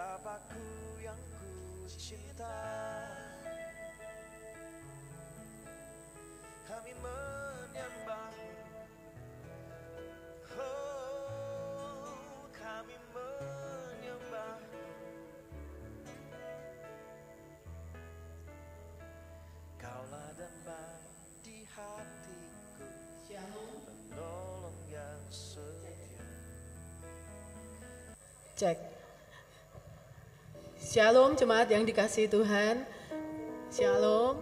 Bapakku yang ku cinta, kami menyembah. Oh, kami menyembah. Kaulah damai di hatiku, penolong yang setia. Cek. Shalom jemaat yang dikasihi Tuhan. Shalom.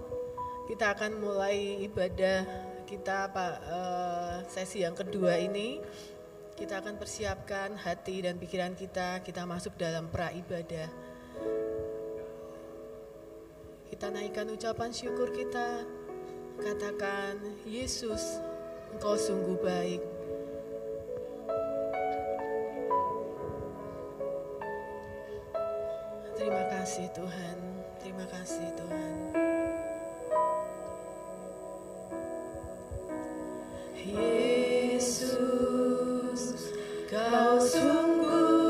Kita akan mulai ibadah kita sesi yang kedua ini. Kita akan persiapkan hati dan pikiran kita masuk dalam pra-ibadah. Kita naikkan ucapan syukur kita. Katakan, Yesus, Engkau sungguh baik. Terima kasih Tuhan, terima kasih Tuhan. Yesus, Kau sungguh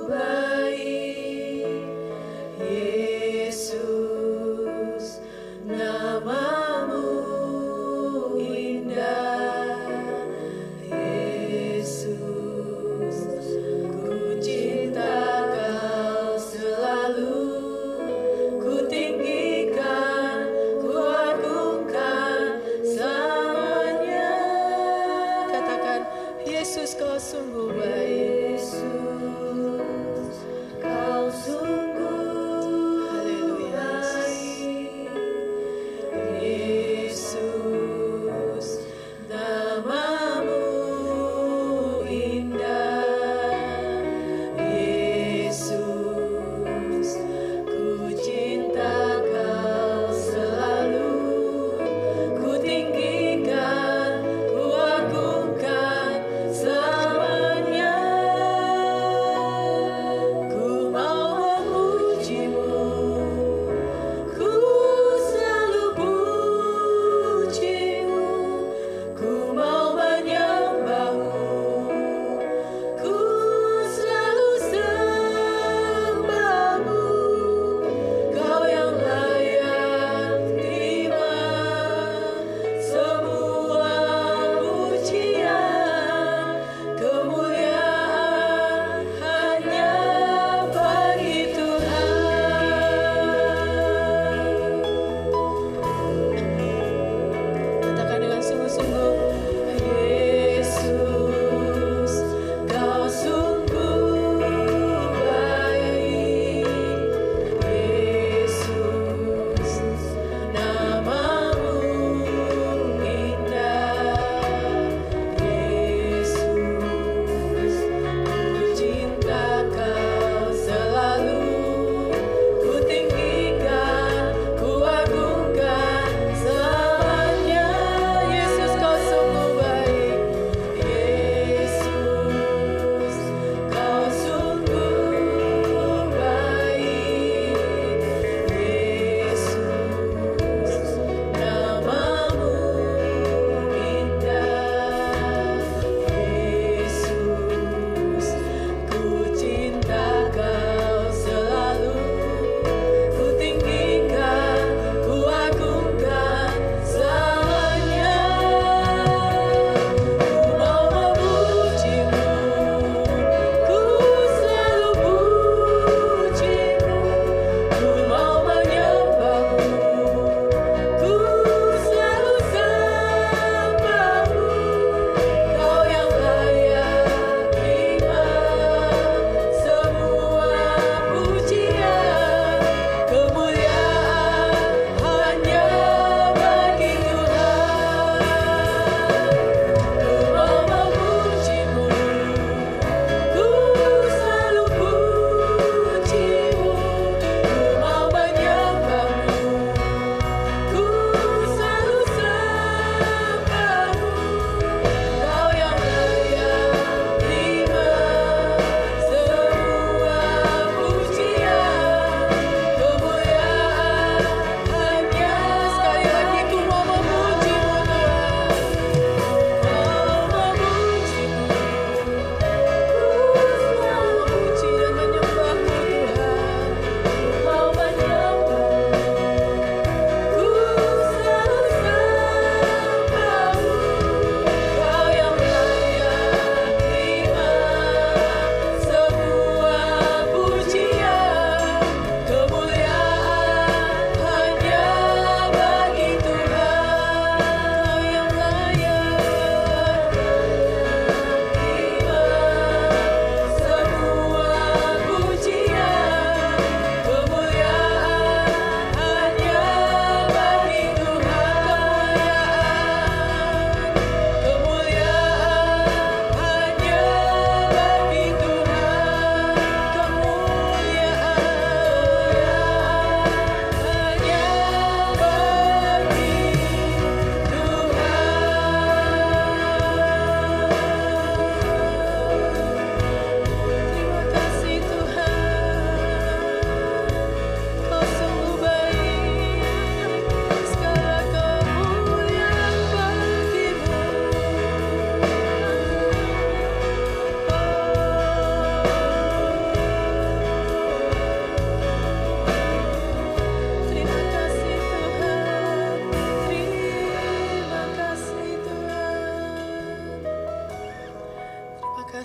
baik. Yesus, nama-Mu indah. Yesus, ku cinta Kau selalu, ku tinggikan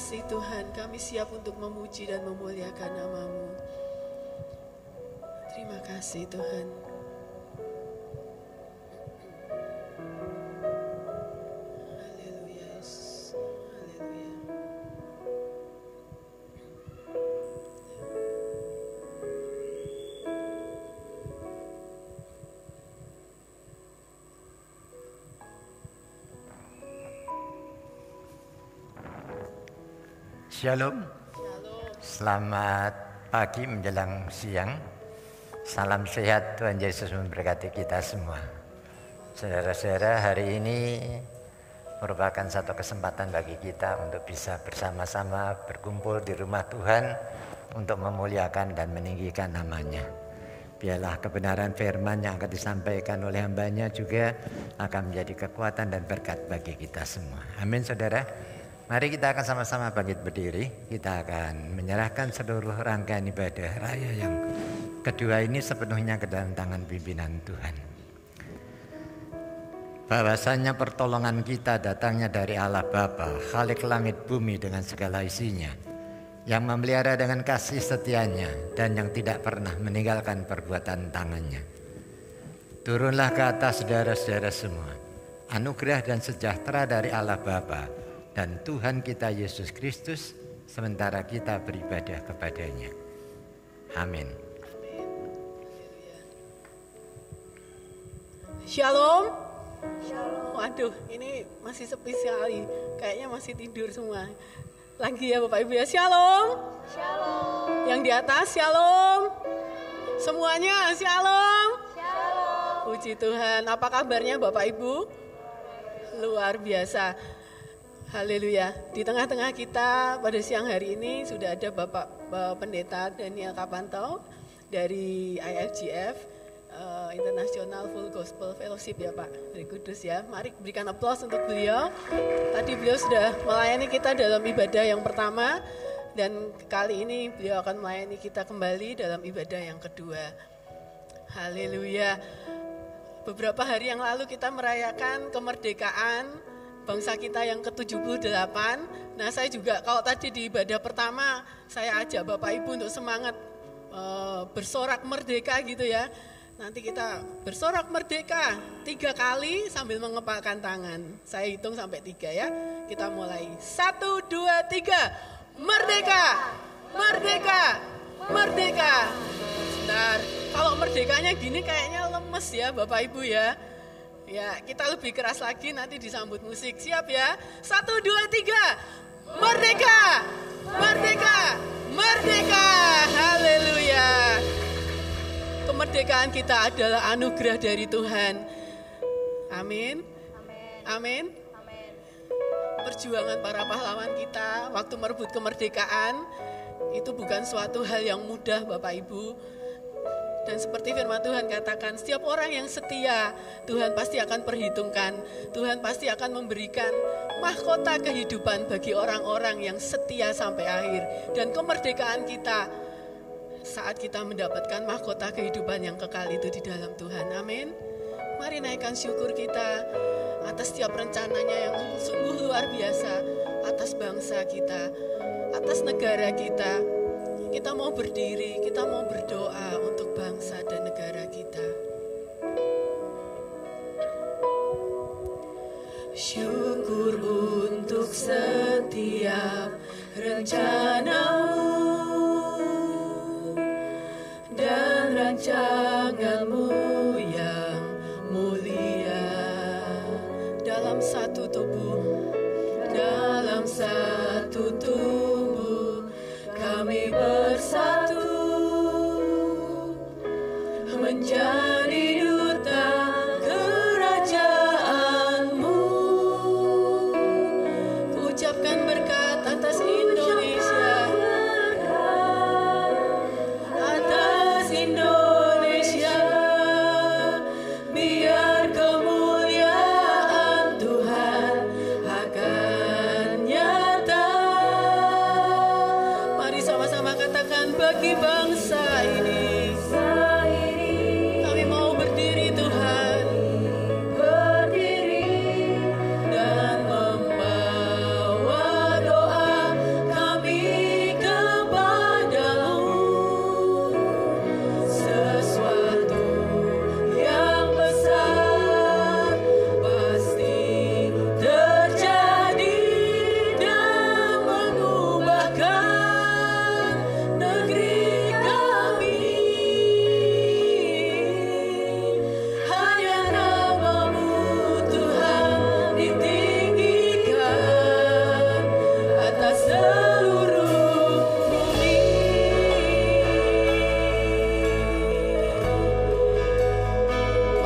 kasih Tuhan, kami siap untuk memuji dan memuliakan nama-Mu. Terima kasih Tuhan. Haleluya, Yesus. Haleluya. Shalom. Selamat pagi menjelang siang. Salam sehat, Tuhan Yesus memberkati kita semua. Saudara-saudara, hari ini merupakan satu kesempatan bagi kita untuk bisa bersama-sama berkumpul di rumah Tuhan untuk memuliakan dan meninggikan nama-Nya. Biarlah kebenaran firman yang akan disampaikan oleh hamba-Nya juga akan menjadi kekuatan dan berkat bagi kita semua. Amin, saudara. Mari kita akan sama-sama bangkit berdiri. Kita akan menyerahkan seluruh rangkaian ibadah raya yang kedua ini sepenuhnya ke dalam tangan pimpinan Tuhan. Bahwasanya pertolongan kita datangnya dari Allah Bapa, Khalik langit bumi dengan segala isinya, yang memelihara dengan kasih setianya dan yang tidak pernah meninggalkan perbuatan tangannya. Turunlah ke atas saudara-saudara semua, anugerah dan sejahtera dari Allah Bapa dan Tuhan kita Yesus Kristus, sementara kita beribadah kepadanya. Amin. Shalom. Waduh, ini masih sepi sekali. Kayaknya masih tidur semua. Lagi ya Bapak Ibu ya. Shalom. Shalom. Yang di atas shalom. Semuanya shalom. Shalom. Puji Tuhan. Apa kabarnya Bapak Ibu? Luar biasa. Haleluya. Di tengah-tengah kita pada siang hari ini sudah ada Bapak Pendeta Daniel Kapanto dari IFGF International Full Gospel Fellowship ya Pak, dari Kudus ya. Mari berikan aplaus untuk beliau. Tadi beliau sudah melayani kita dalam ibadah yang pertama, dan kali ini beliau akan melayani kita kembali dalam ibadah yang kedua. Haleluya. Beberapa hari yang lalu kita merayakan kemerdekaan bangsa kita yang ke-78. Nah, saya juga kalau tadi di ibadah pertama saya ajak Bapak Ibu untuk semangat bersorak merdeka gitu ya. Nanti kita bersorak merdeka 3 kali sambil mengepalkan tangan. Saya hitung sampai 3 ya. Kita mulai. 1, 2, 3. Merdeka! Merdeka! Merdeka! Sebentar. Kalau merdekanya gini kayaknya lemes ya Bapak Ibu ya. Ya, kita lebih keras lagi nanti disambut musik. Siap ya? 1, 2, 3. Merdeka! Merdeka! Merdeka! Haleluya! Kemerdekaan kita adalah anugerah dari Tuhan. Amin. Amin. Perjuangan para pahlawan kita waktu merebut kemerdekaan itu bukan suatu hal yang mudah Bapak Ibu. Dan seperti firman Tuhan katakan, setiap orang yang setia, Tuhan pasti akan perhitungkan. Tuhan pasti akan memberikan mahkota kehidupan bagi orang-orang yang setia sampai akhir. Dan kemerdekaan kita, saat kita mendapatkan mahkota kehidupan yang kekal itu di dalam Tuhan. Amin. Mari naikkan syukur kita atas setiap rencananya yang sungguh luar biasa, atas bangsa kita, atas negara kita. Kita mau berdiri, kita mau berdoa untuk bangsa dan negara kita. Syukur untuk setiap rencana-Mu dan rancangan-Mu yang mulia. Dalam satu tubuh, dalam satu tubuh, kami bersatu menjadi duta kerajaan-Mu. Ucapkan berkat atas Indonesia, atas Indonesia. Biar kemuliaan Tuhan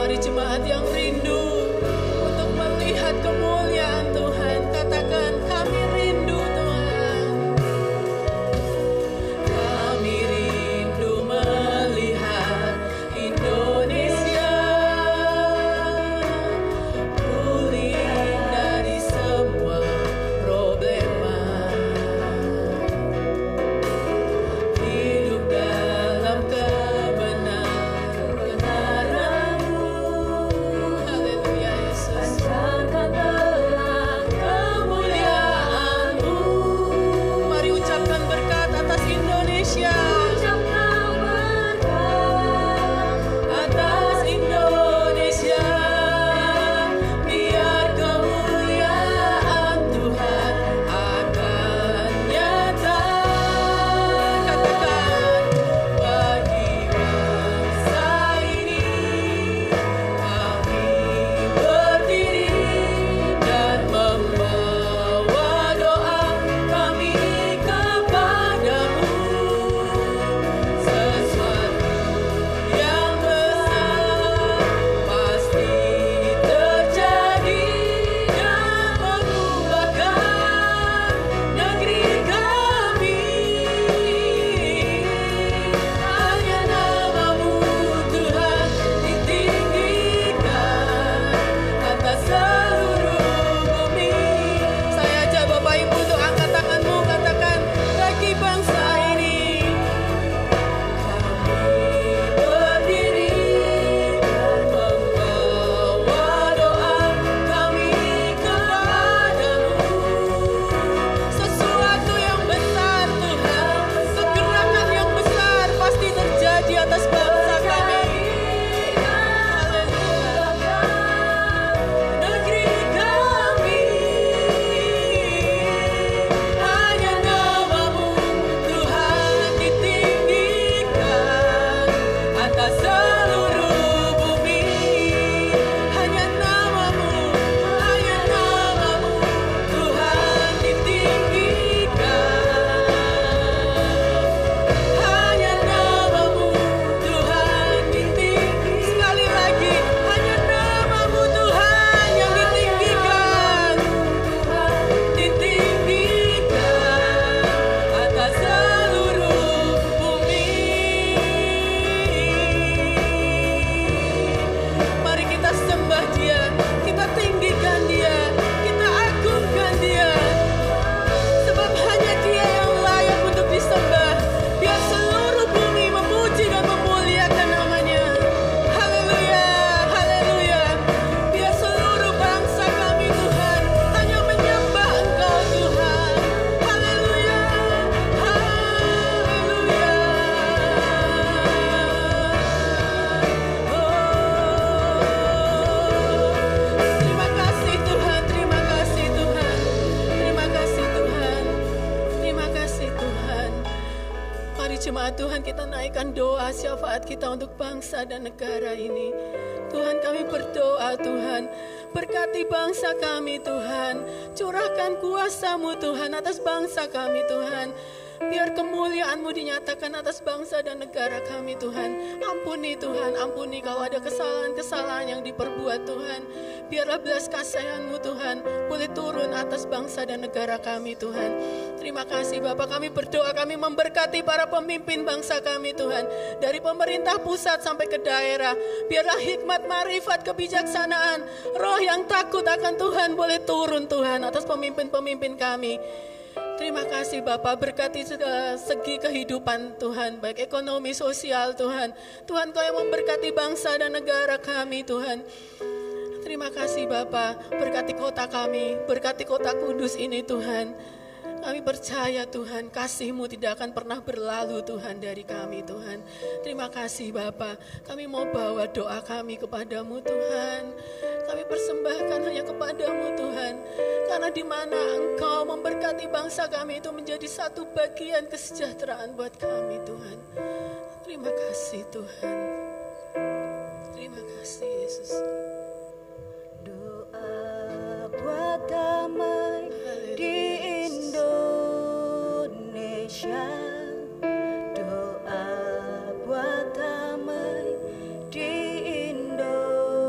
Mari jemaat yang rindu untuk melihat kemuliaan Tuhan, katakan kami rindu Tuhan. Kami rindu melihat Indonesia pulih dari semua problema, hidup dalam kebenaran-Mu. Haleluya Yesus. Pancarkanlah kemuliaan-Mu. Mari ucapkan berkat atas Indonesia. Ucapkan berkat atas Indonesia. Biar kemuliaan Tuhan akan nyata. Katakan bagi bangsa ini kami berdiri dan membawa doa kami kepadamu. Sesuatu yang besar pasti terjadi dan mengubahkan negeri kami. Hanya nama-Mu Tuhan ditinggikan atas seluruh bumi. Saya ajak Bapak Ibu untuk angkat tanganmu, katakan bagi bangsa ini kami berdiri dan membawa doa kami kepadamu. Sesuatu yang besar Tuhan, kegerakan yang besar pasti terjadi atas bangsa kami. Haleluya. Negeri kami, hanya nama-Mu Tuhan ditinggikan atas seluruh bumi. Hanya nama-Mu Tuhan ditinggikan. Hanya nama-Mu Tuhan ditinggikan. Sekali lagi, hanya nama-Mu Tuhan yang ditinggikan. Ditinggikan atas seluruh bumi. Mari kita sembah Dia, kita tinggikan Dia, kita agungkan Dia. Sebab hanya Dia yang layak untuk disembah. Biar seluruh bumi memuji dan memuliakan nama-Nya. Haleluya, haleluya. Biar seluruh bangsa kami Tuhan hanya menyembah Engkau Tuhan. Haleluya, haleluya. Terima kasih Tuhan, terima kasih Tuhan. Terima kasih Tuhan. Terima kasih Tuhan. Mari jemaat Tuhan kita naikkan doa syafaat kita untuk bangsa dan negara ini. Tuhan kami berdoa Tuhan, berkati bangsa kami Tuhan. Curahkan kuasa-Mu Tuhan atas bangsa kami Tuhan. Biar kemuliaan-Mu dinyatakan atas bangsa dan negara kami Tuhan. Ampuni Tuhan, ampuni kalau ada kesalahan-kesalahan yang diperbuat Tuhan. Biarlah belas kasihan-Mu Tuhan boleh turun atas bangsa dan negara kami Tuhan. Terima kasih Bapak, kami berdoa, kami memberkati para pemimpin bangsa kami Tuhan. Dari pemerintah pusat sampai ke daerah. Biarlah hikmat, marifat, kebijaksanaan, roh yang takut akan Tuhan boleh turun Tuhan atas pemimpin-pemimpin kami. Terima kasih Bapak, berkati segala segi kehidupan Tuhan, baik ekonomi, sosial Tuhan. Tuhan Kau yang memberkati bangsa dan negara kami Tuhan. Terima kasih Bapak, berkati kota kami, berkati kota Kudus ini Tuhan. Kami percaya Tuhan, kasih-Mu tidak akan pernah berlalu Tuhan dari kami Tuhan. Terima kasih Bapa, kami mau bawa doa kami kepadamu Tuhan. Kami persembahkan hanya kepadamu Tuhan. Karena di mana Engkau memberkati bangsa kami itu menjadi satu bagian kesejahteraan buat kami Tuhan. Terima kasih Tuhan. Terima kasih Yesus. Doa buat damai di Indonesia, doa buat damai di Indonesia.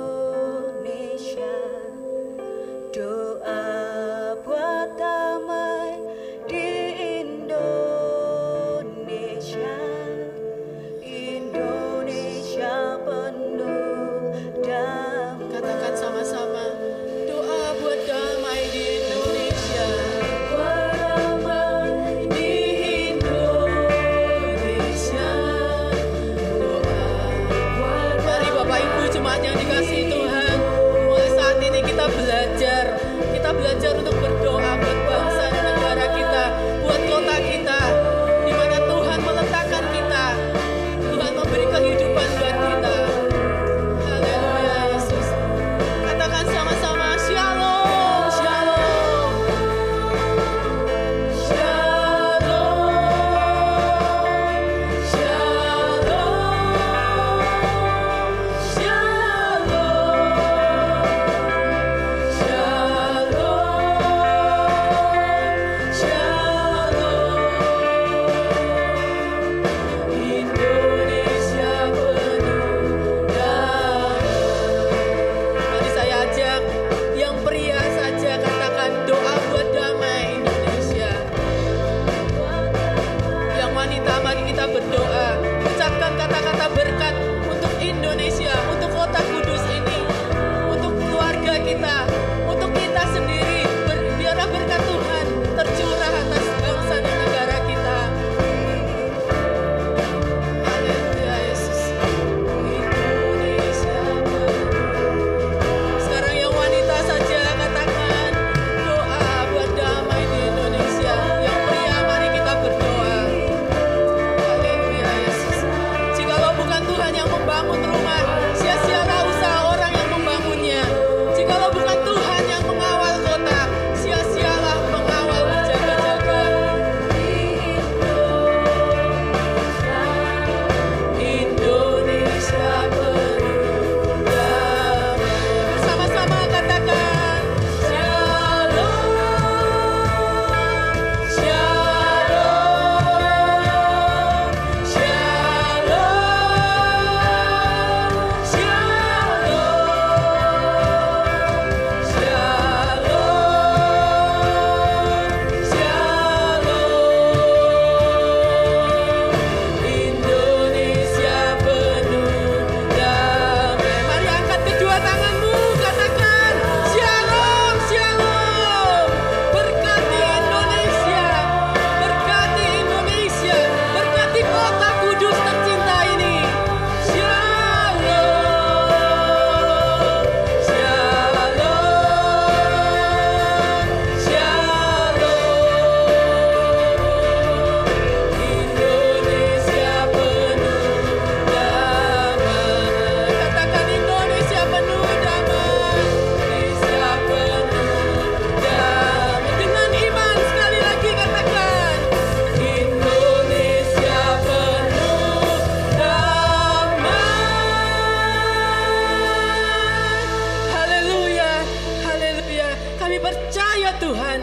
Tuhan,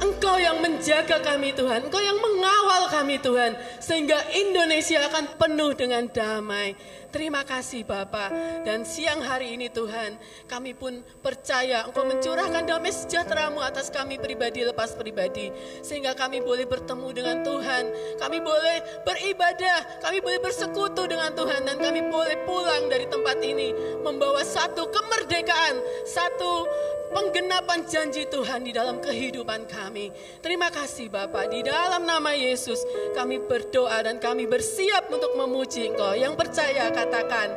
Engkau yang menjaga kami Tuhan, Engkau yang mengawal kami Tuhan, sehingga Indonesia akan penuh dengan damai. Terima kasih Bapa. Dan siang hari ini Tuhan, kami pun percaya Engkau mencurahkan damai sejahtera-Mu atas kami pribadi lepas pribadi, sehingga kami boleh bertemu dengan Tuhan, kami boleh beribadah, kami boleh bersekutu dengan Tuhan, dan kami boleh pulang dari tempat ini membawa satu kemerdekaan, satu penggenapan janji Tuhan di dalam kehidupan kami. Terima kasih Bapa, di dalam nama Yesus kami berdoa dan kami bersiap untuk memuji Engkau. Yang percaya katakan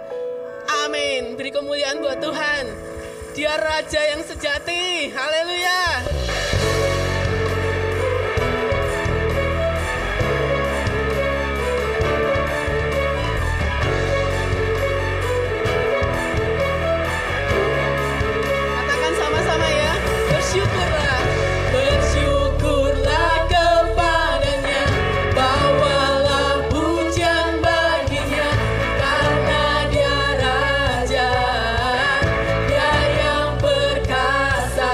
amin. Beri kemuliaan buat Tuhan. Dia Raja yang sejati. Haleluya. Dia yang perkasa,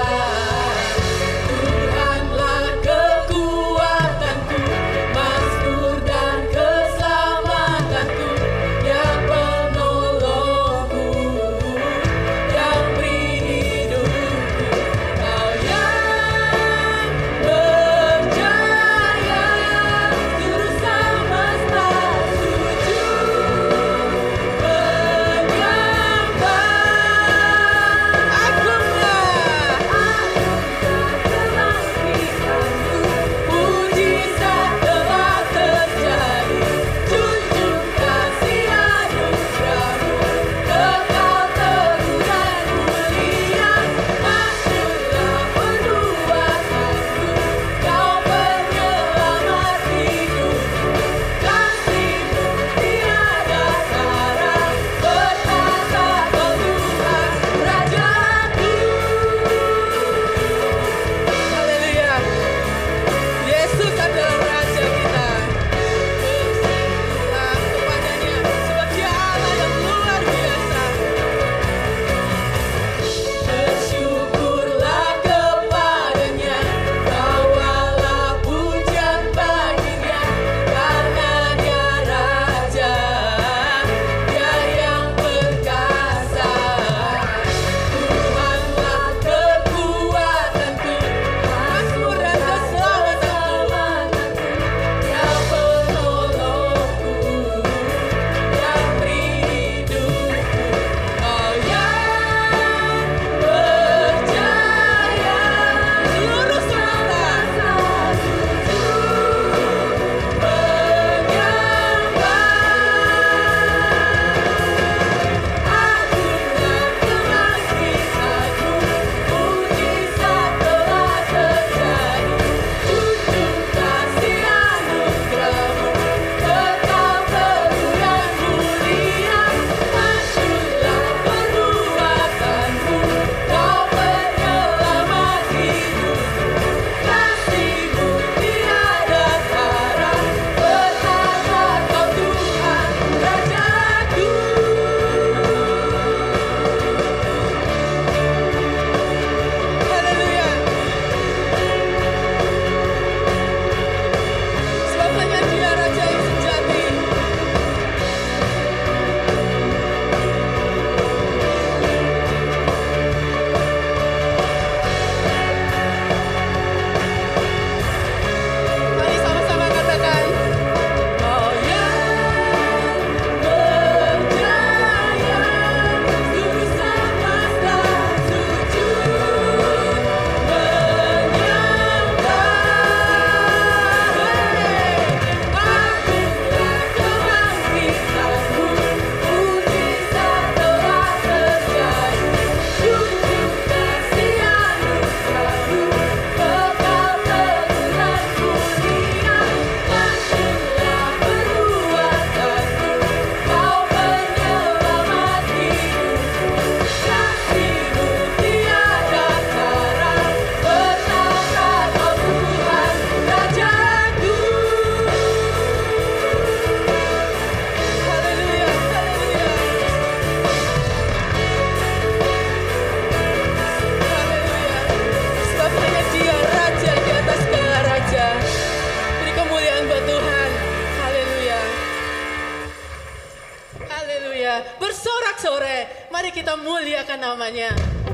dimuliakan namanya.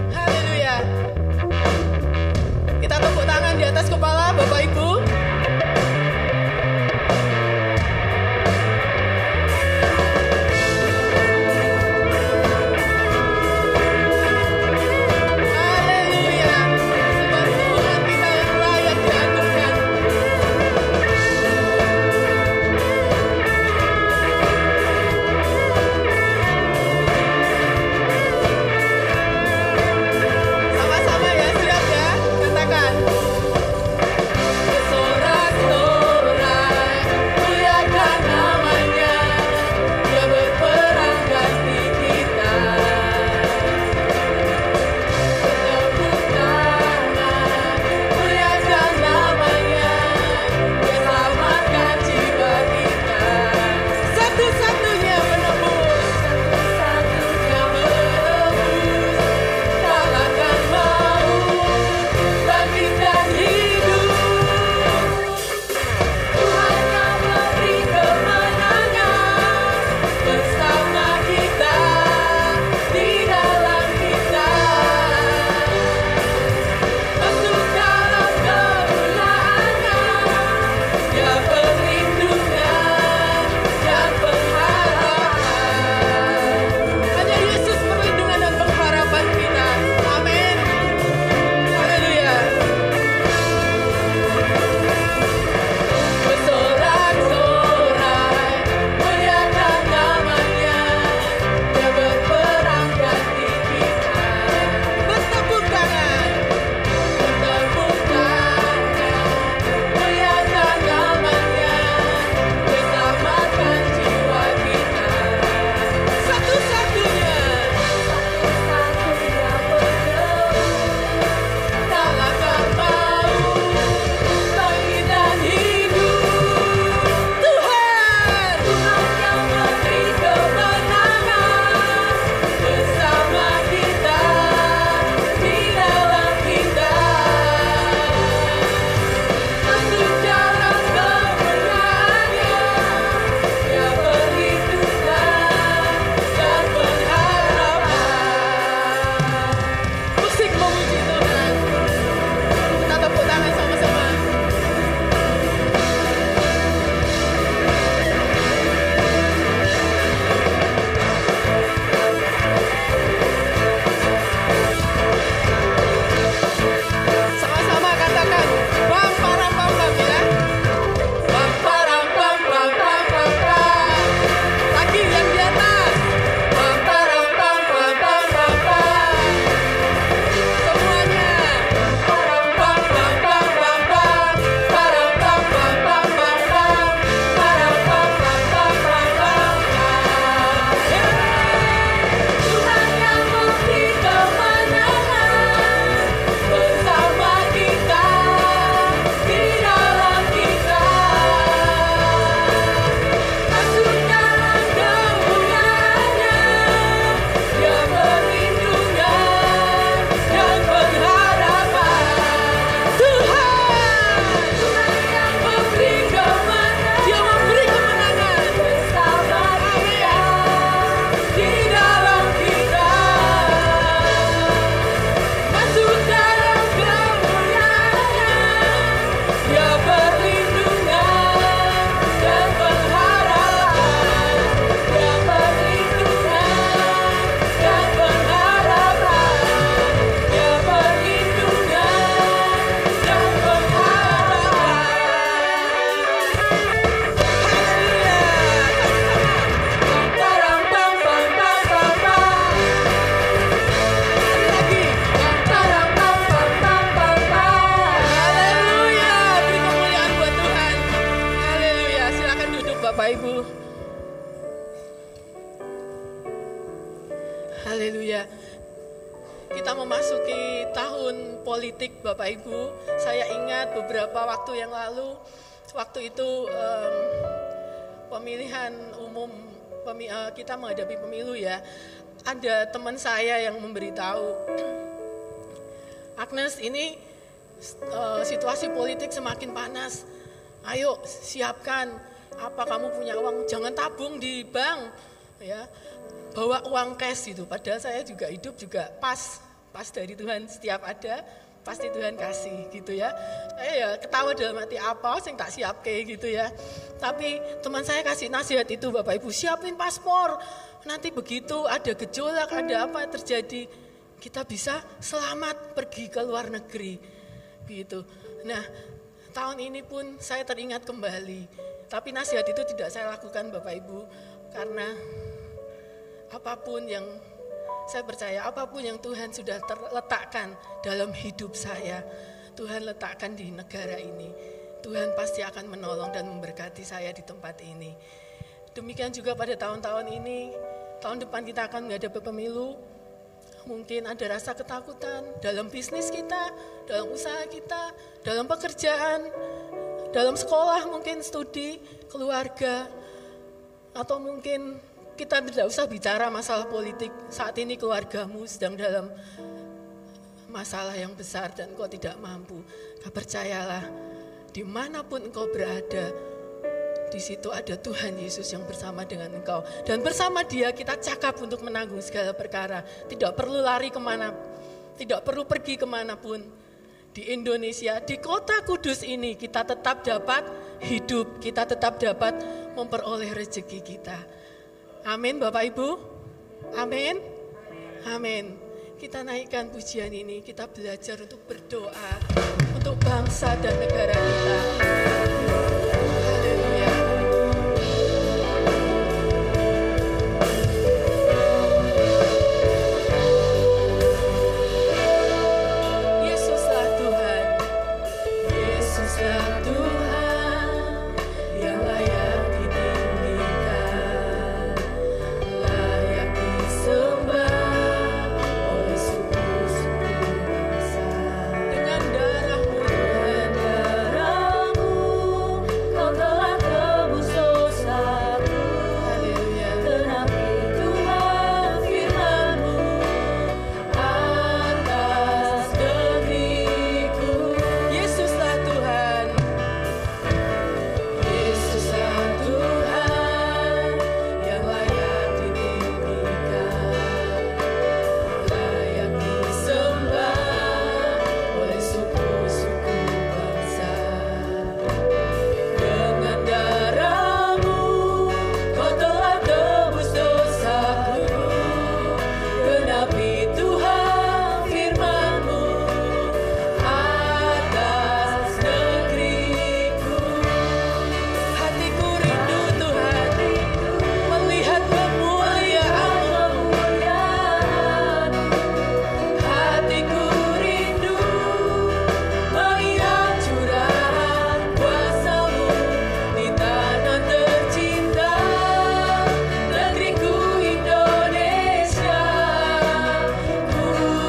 Haleluya. Kita tepuk tangan di atas kepala Bapak Ibu. Haleluya. Kita memasuki tahun politik Bapak Ibu. Saya ingat beberapa waktu yang lalu, waktu itu pemilihan umum, kita menghadapi pemilu ya. Ada teman saya yang memberitahu, Agnes, ini situasi politik semakin panas. Ayo siapkan, apa kamu punya uang, jangan tabung di bank, ya, bawa uang cash gitu. Padahal saya juga hidup juga pas dari Tuhan, setiap ada pasti Tuhan kasih gitu ya. Saya ya ketawa dalam hati, apa sing tak siap kayak gitu ya. Tapi teman saya kasih nasihat itu, Bapak Ibu siapin paspor. Nanti begitu ada gejolak, ada apa terjadi, kita bisa selamat pergi ke luar negeri gitu. Nah, tahun ini pun saya teringat kembali. Tapi nasihat itu tidak saya lakukan Bapak Ibu, karena apapun yang saya percaya, apapun yang Tuhan sudah terletakkan dalam hidup saya, Tuhan letakkan di negara ini, Tuhan pasti akan menolong dan memberkati saya di tempat ini. Demikian juga pada tahun-tahun ini, tahun depan kita akan menghadapi pemilu. Mungkin ada rasa ketakutan dalam bisnis kita, dalam usaha kita, dalam pekerjaan, dalam sekolah, mungkin studi, keluarga, atau mungkin kita tidak usah bicara masalah politik. Saat ini keluargamu sedang dalam masalah yang besar dan kau tidak mampu. Percayalah, dimanapun engkau berada, di situ ada Tuhan Yesus yang bersama dengan engkau. Dan bersama Dia kita cakap untuk menanggung segala perkara. Tidak perlu lari kemana, tidak perlu pergi kemanapun. Di Indonesia, di kota kudus ini kita tetap dapat hidup, kita tetap dapat memperoleh rezeki kita. Amin Bapak Ibu, amin, amin. Kita naikkan pujian ini, kita belajar untuk berdoa untuk bangsa dan negara kita. Haleluya. Yesuslah Tuhan, Yesuslah Tuhan yang layak ditinggikan, layak disembah oleh suku-suku bangsa. Dengan darah-Mu Kau telah tebus dosaku. Haleluya. Genapi Tuhan firman-Mu atas negeriku. Yesuslah Tuhan, Yesuslah Tuhan yang layak ditinggikan, layak disembah oleh suku-suku bangsa. Dengan darah-Mu Kau telah tebus dosaku. Genapi Tuhan firman-Mu atas negeriku. Hatiku rindu Tuhan melihat kemuliaan-Mu. Hatiku rindu melihat curahan kuasa-Mu di tanah tercinta, negeriku Indonesia. Ku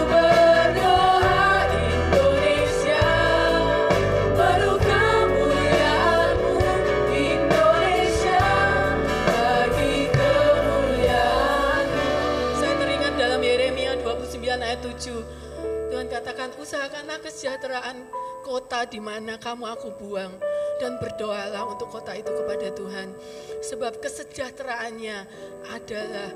berdoa Indonesia, perlu kemuliaan-Mu Indonesia, bagi kemuliaan-Mu. Saya teringat dalam Yeremia 29 ayat 7. Tuhan katakan, usahakanlah kesejahteraan kota di mana kamu aku buang, dan berdoalah untuk kota itu kepada Tuhan. Sebab kesejahteraannya adalah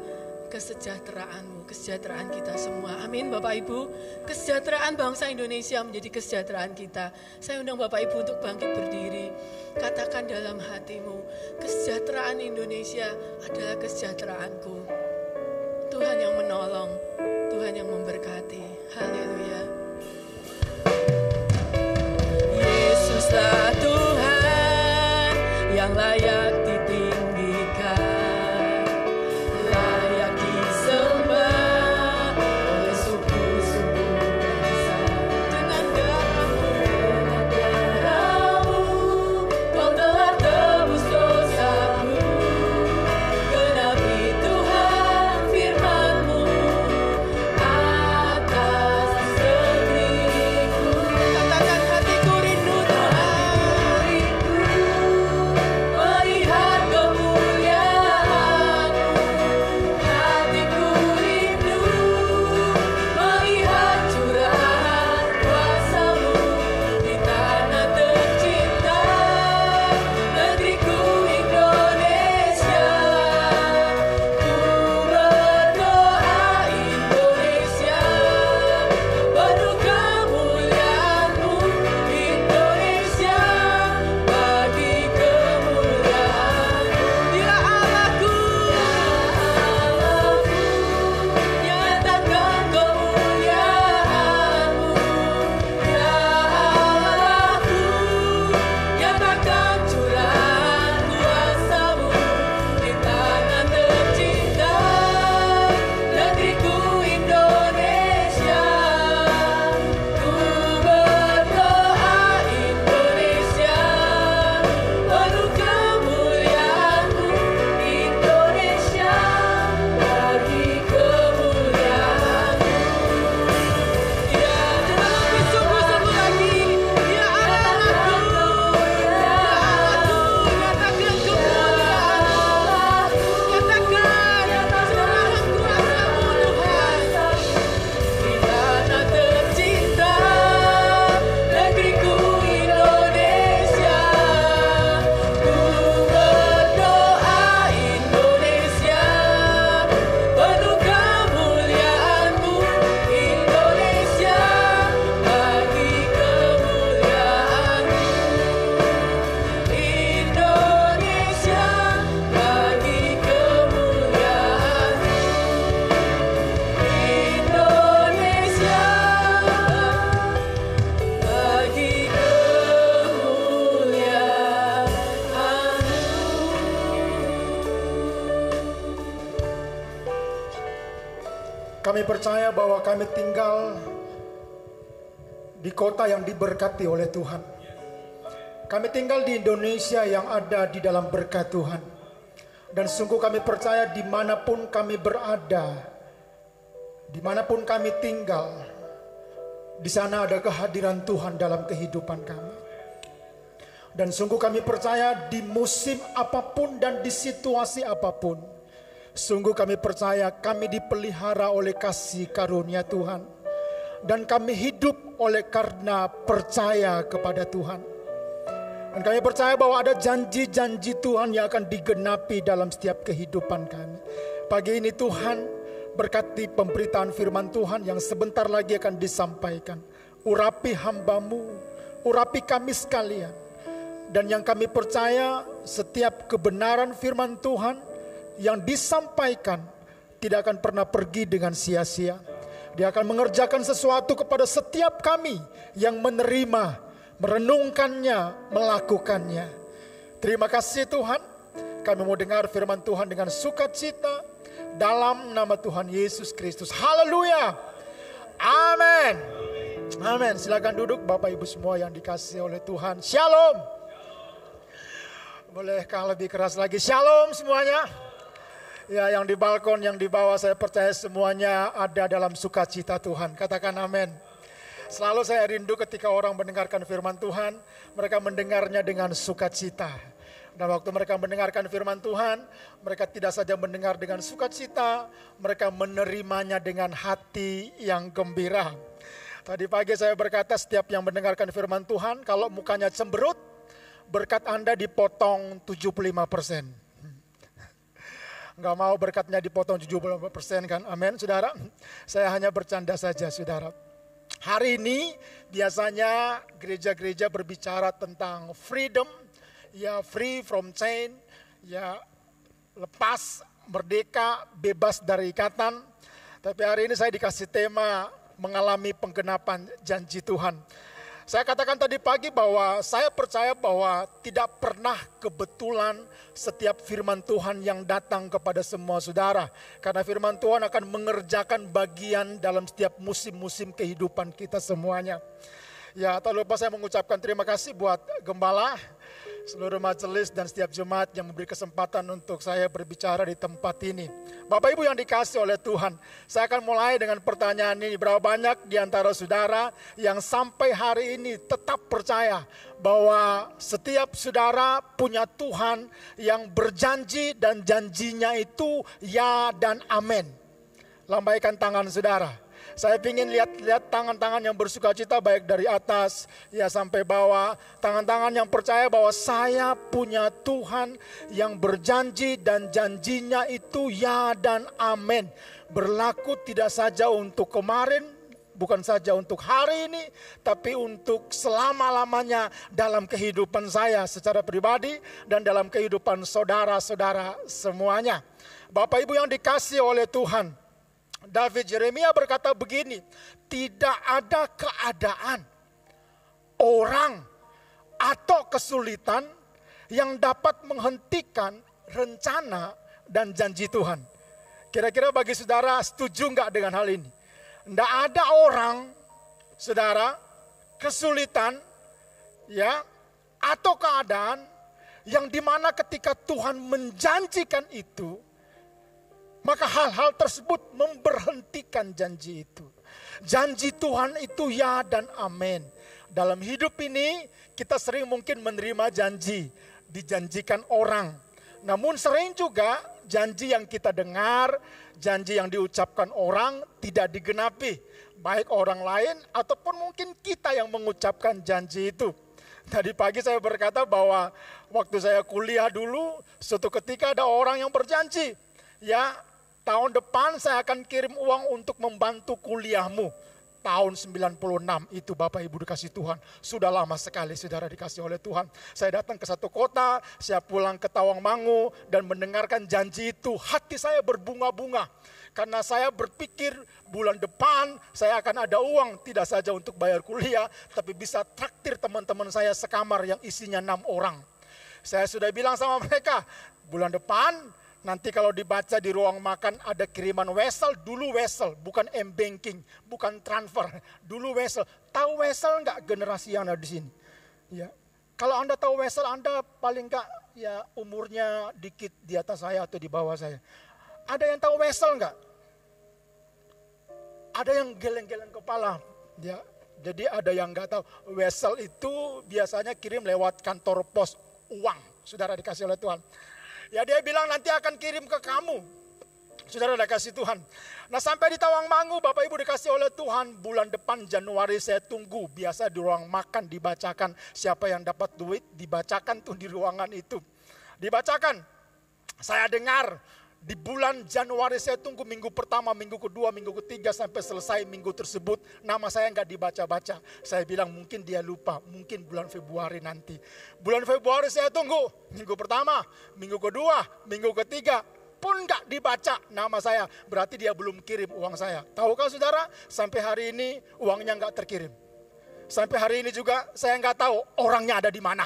kesejahteraan-Mu, kesejahteraan kita semua. Amin Bapak Ibu. Kesejahteraan bangsa Indonesia menjadi kesejahteraan kita. Saya undang Bapak Ibu untuk bangkit berdiri. Katakan dalam hatimu, kesejahteraan Indonesia adalah kesejahteraanku. Tuhan yang menolong, Tuhan yang memberkati. Haleluya. Yesuslah Tuhan yang layak ditinggikan, layak disembah oleh suku-suku bangsa. Dengan darah-Mu Kau telah tebus dosaku. Genapi Tuhan firman-Mu atas kami percaya bahwa kami tinggal di kota yang diberkati oleh Tuhan. Kami tinggal di Indonesia yang ada di dalam berkat Tuhan. Dan sungguh kami percaya dimanapun kami berada, dimanapun kami tinggal, di sana ada kehadiran Tuhan dalam kehidupan kami. Dan sungguh kami percaya di musim apapun dan di situasi apapun, sungguh kami percaya kami dipelihara oleh kasih karunia Tuhan. Dan kami hidup oleh karena percaya kepada Tuhan. Dan kami percaya bahwa ada janji-janji Tuhan yang akan digenapi dalam setiap kehidupan kami. Pagi ini Tuhan berkati pemberitaan firman Tuhan yang sebentar lagi akan disampaikan. Urapi hamba-Mu, urapi kami sekalian. Dan yang kami percaya setiap kebenaran firman Tuhan yang disampaikan tidak akan pernah pergi dengan sia-sia. Dia akan mengerjakan sesuatu kepada setiap kami yang menerima, merenungkannya, melakukannya. Terima kasih Tuhan. Kami mau dengar firman Tuhan dengan sukacita dalam nama Tuhan Yesus Kristus. Haleluya. Amin. Amin. Silakan duduk Bapak Ibu semua yang dikasihi oleh Tuhan. Shalom. Bolehkah lebih keras lagi? Shalom semuanya. Ya, yang di balkon, yang di bawah, saya percaya semuanya ada dalam sukacita Tuhan. Katakan amin. Selalu saya rindu ketika orang mendengarkan firman Tuhan, mereka mendengarnya dengan sukacita. Dan waktu mereka mendengarkan firman Tuhan, mereka tidak saja mendengar dengan sukacita, mereka menerimanya dengan hati yang gembira. Tadi pagi saya berkata, setiap yang mendengarkan firman Tuhan, kalau mukanya cemberut, berkat Anda dipotong 75%. Nggak mau berkatnya dipotong 75% kan, amin saudara. Saya hanya bercanda saja saudara. Hari ini biasanya gereja-gereja berbicara tentang freedom, ya free from chain, ya lepas, merdeka, bebas dari ikatan. Tapi hari ini saya dikasih tema mengalami penggenapan janji Tuhan. Saya katakan tadi pagi bahwa saya percaya bahwa tidak pernah kebetulan setiap firman Tuhan yang datang kepada semua saudara. Karena firman Tuhan akan mengerjakan bagian dalam setiap musim-musim kehidupan kita semuanya. Ya, tak lupa saya mengucapkan terima kasih buat gembala, seluruh majelis dan setiap jemaat yang memberi kesempatan untuk saya berbicara di tempat ini. Bapak Ibu yang dikasih oleh Tuhan, saya akan mulai dengan pertanyaan ini. Berapa banyak di antara saudara yang sampai hari ini tetap percaya bahwa setiap saudara punya Tuhan yang berjanji dan janjinya itu ya dan amin? Lambaikan tangan saudara. Saya ingin lihat tangan-tangan yang bersukacita baik dari atas ya sampai bawah. Tangan-tangan yang percaya bahwa saya punya Tuhan yang berjanji dan janjinya itu ya dan amin. Berlaku tidak saja untuk kemarin, bukan saja untuk hari ini, tapi untuk selama-lamanya dalam kehidupan saya secara pribadi dan dalam kehidupan saudara-saudara semuanya. Bapak Ibu yang dikasihi oleh Tuhan, David Jeremia berkata begini, tidak ada keadaan, orang, atau kesulitan yang dapat menghentikan rencana dan janji Tuhan. Kira-kira bagi saudara setuju enggak dengan hal ini? Tidak ada orang, saudara, kesulitan, ya, atau keadaan yang dimana ketika Tuhan menjanjikan itu, maka hal-hal tersebut memberhentikan janji itu. Janji Tuhan itu ya dan amin. Dalam hidup ini kita sering mungkin menerima janji, dijanjikan orang. Namun sering juga janji yang kita dengar, janji yang diucapkan orang tidak digenapi. Baik orang lain ataupun mungkin kita yang mengucapkan janji itu. Tadi pagi saya berkata bahwa waktu saya kuliah dulu, suatu ketika ada orang yang berjanji, ya, tahun depan saya akan kirim uang untuk membantu kuliahmu. Tahun 96 itu Bapak Ibu dikasih Tuhan. Sudah lama sekali saudara dikasih oleh Tuhan. Saya datang ke satu kota, saya pulang ke Tawangmangu dan mendengarkan janji itu. Hati saya berbunga-bunga. Karena saya berpikir bulan depan saya akan ada uang. Tidak saja untuk bayar kuliah, tapi bisa traktir teman-teman saya sekamar yang isinya 6 orang. Saya sudah bilang sama mereka, bulan depan Nanti kalau dibaca di ruang makan ada kiriman Wesel, dulu Wesel, bukan M-Banking, bukan transfer, dulu Wesel. Tahu Wesel enggak generasi yang ada di sini? Ya. Kalau Anda tahu Wesel, Anda paling enggak ya umurnya dikit di atas saya atau di bawah saya. Ada yang tahu Wesel enggak? Ada yang geleng-geleng kepala. Ya. Jadi ada yang enggak tahu. Wesel itu biasanya kirim lewat kantor pos uang. Saudara dikasih oleh Tuhan. Ya dia bilang nanti akan kirim ke kamu. Saudara dikasih Tuhan. Nah sampai di Tawangmangu Bapak Ibu dikasih oleh Tuhan. Bulan depan Januari saya tunggu. Biasa di ruang makan dibacakan. Siapa yang dapat duit dibacakan tuh di ruangan itu. Dibacakan. Saya dengar di bulan Januari saya tunggu minggu pertama, minggu kedua, minggu ketiga sampai selesai minggu tersebut. Nama saya nggak dibaca-baca. Saya bilang mungkin dia lupa, mungkin bulan Februari nanti. Bulan Februari saya tunggu, minggu pertama, minggu kedua, minggu ketiga. Pun nggak dibaca nama saya. Berarti dia belum kirim uang saya. Tahukah saudara, sampai hari ini uangnya nggak terkirim. Sampai hari ini juga saya nggak tahu orangnya ada di mana.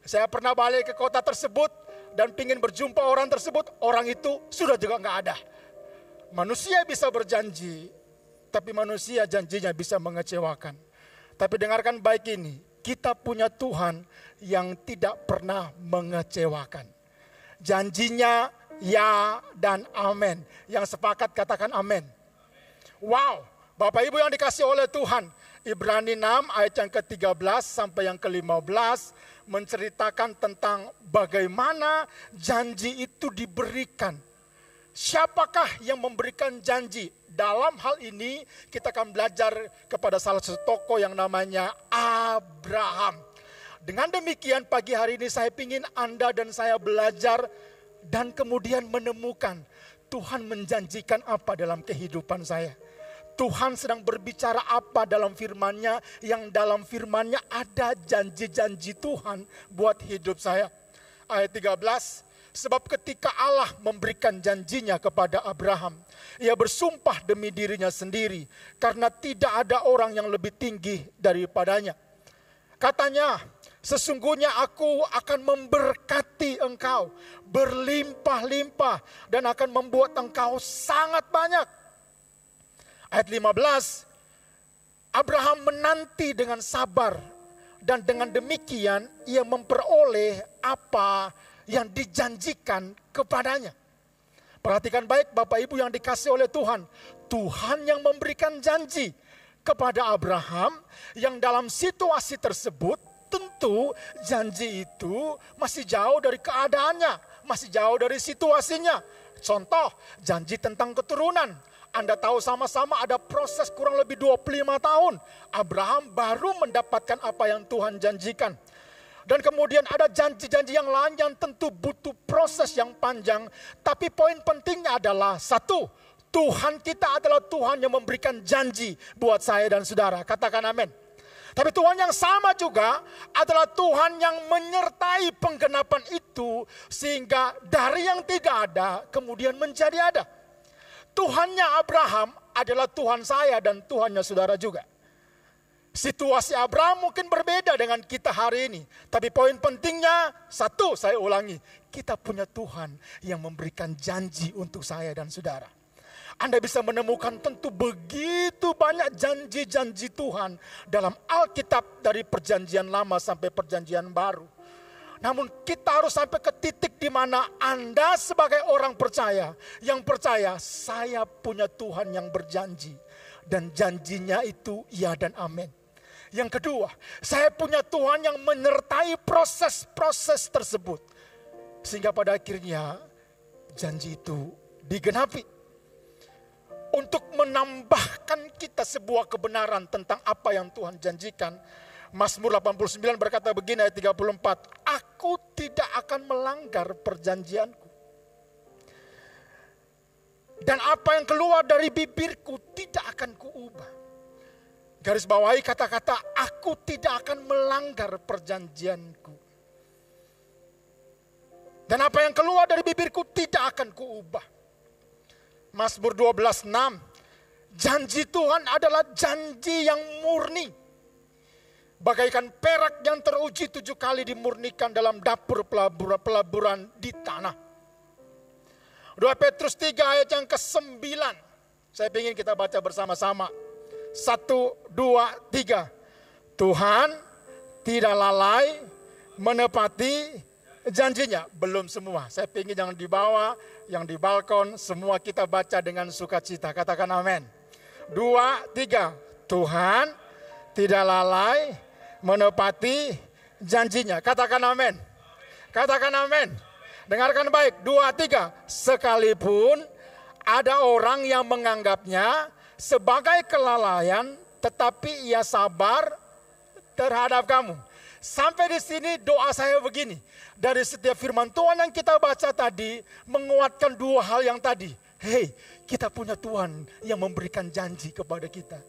Saya pernah balik ke kota tersebut. Dan ingin berjumpa orang tersebut, orang itu sudah juga nggak ada. Manusia bisa berjanji, tapi manusia janjinya bisa mengecewakan. Tapi dengarkan baik ini, kita punya Tuhan yang tidak pernah mengecewakan. Janjinya ya dan amin. Yang sepakat katakan amin. Wow, Bapak Ibu yang dikasih oleh Tuhan. Ibrani 6 ayat yang ke-13 sampai yang ke-15 menceritakan tentang bagaimana janji itu diberikan. Siapakah yang memberikan janji? Dalam hal ini kita akan belajar kepada salah satu tokoh yang namanya Abraham. Dengan demikian pagi hari ini saya ingin Anda dan saya belajar dan kemudian menemukan Tuhan menjanjikan apa dalam kehidupan saya. Tuhan sedang berbicara apa dalam firman-Nya, yang dalam firman-Nya ada janji-janji Tuhan buat hidup saya. Ayat 13, sebab ketika Allah memberikan janjinya kepada Abraham, ia bersumpah demi dirinya sendiri, karena tidak ada orang yang lebih tinggi daripadanya. Katanya, sesungguhnya aku akan memberkati engkau, berlimpah-limpah, dan akan membuat engkau sangat banyak. Ayat 15, Abraham menanti dengan sabar dan dengan demikian ia memperoleh apa yang dijanjikan kepadanya. Perhatikan baik Bapak Ibu yang dikasih oleh Tuhan. Tuhan yang memberikan janji kepada Abraham yang dalam situasi tersebut tentu janji itu masih jauh dari keadaannya, masih jauh dari situasinya. Contoh, janji tentang keturunan. Anda tahu sama-sama ada proses kurang lebih 25 tahun. Abraham baru mendapatkan apa yang Tuhan janjikan. Dan kemudian ada janji-janji yang lain yang tentu butuh proses yang panjang. Tapi poin pentingnya adalah satu, Tuhan kita adalah Tuhan yang memberikan janji buat saya dan saudara. Katakan amin. Tapi Tuhan yang sama juga adalah Tuhan yang menyertai penggenapan itu. Sehingga dari yang tidak ada kemudian menjadi ada. Tuhannya Abraham adalah Tuhan saya dan Tuhannya saudara juga. Situasi Abraham mungkin berbeda dengan kita hari ini. Tapi poin pentingnya, satu saya ulangi. Kita punya Tuhan yang memberikan janji untuk saya dan saudara. Anda bisa menemukan tentu begitu banyak janji-janji Tuhan dalam Alkitab dari perjanjian lama sampai perjanjian baru. Namun kita harus sampai ke titik di mana Anda sebagai orang percaya, yang percaya saya punya Tuhan yang berjanji. Dan janjinya itu ya dan amin. Yang kedua, saya punya Tuhan yang menyertai proses-proses tersebut. Sehingga pada akhirnya janji itu digenapi. Untuk menambahkan kita sebuah kebenaran tentang apa yang Tuhan janjikan. Mazmur 89 berkata begini ayat 34. Aku tidak akan melanggar perjanjianku. Dan apa yang keluar dari bibirku tidak akan kuubah. Garis bawahi kata-kata aku tidak akan melanggar perjanjianku. Dan apa yang keluar dari bibirku tidak akan kuubah. Mazmur 12:6. Janji Tuhan adalah janji yang murni. Bagaikan perak yang teruji 7 kali dimurnikan dalam dapur pelaburan di tanah. 2 Petrus 3 ayat yang ke-9. Saya ingin kita baca bersama-sama. 1, 2, 3. Tuhan tidak lalai menepati janjinya. Belum semua. Saya ingin yang di bawah, yang di balkon, semua kita baca dengan sukacita. Katakan amin. 2, 3. Tuhan tidak lalai menepati janjinya. Katakan amin. Katakan amin. Dengarkan baik. 2, 3. Sekalipun ada orang yang menganggapnya sebagai kelalaian, tetapi ia sabar terhadap kamu. Sampai di sini doa saya begini. Dari setiap firman Tuhan yang kita baca tadi, menguatkan 2 hal yang tadi. Hei, kita punya Tuhan yang memberikan janji kepada kita.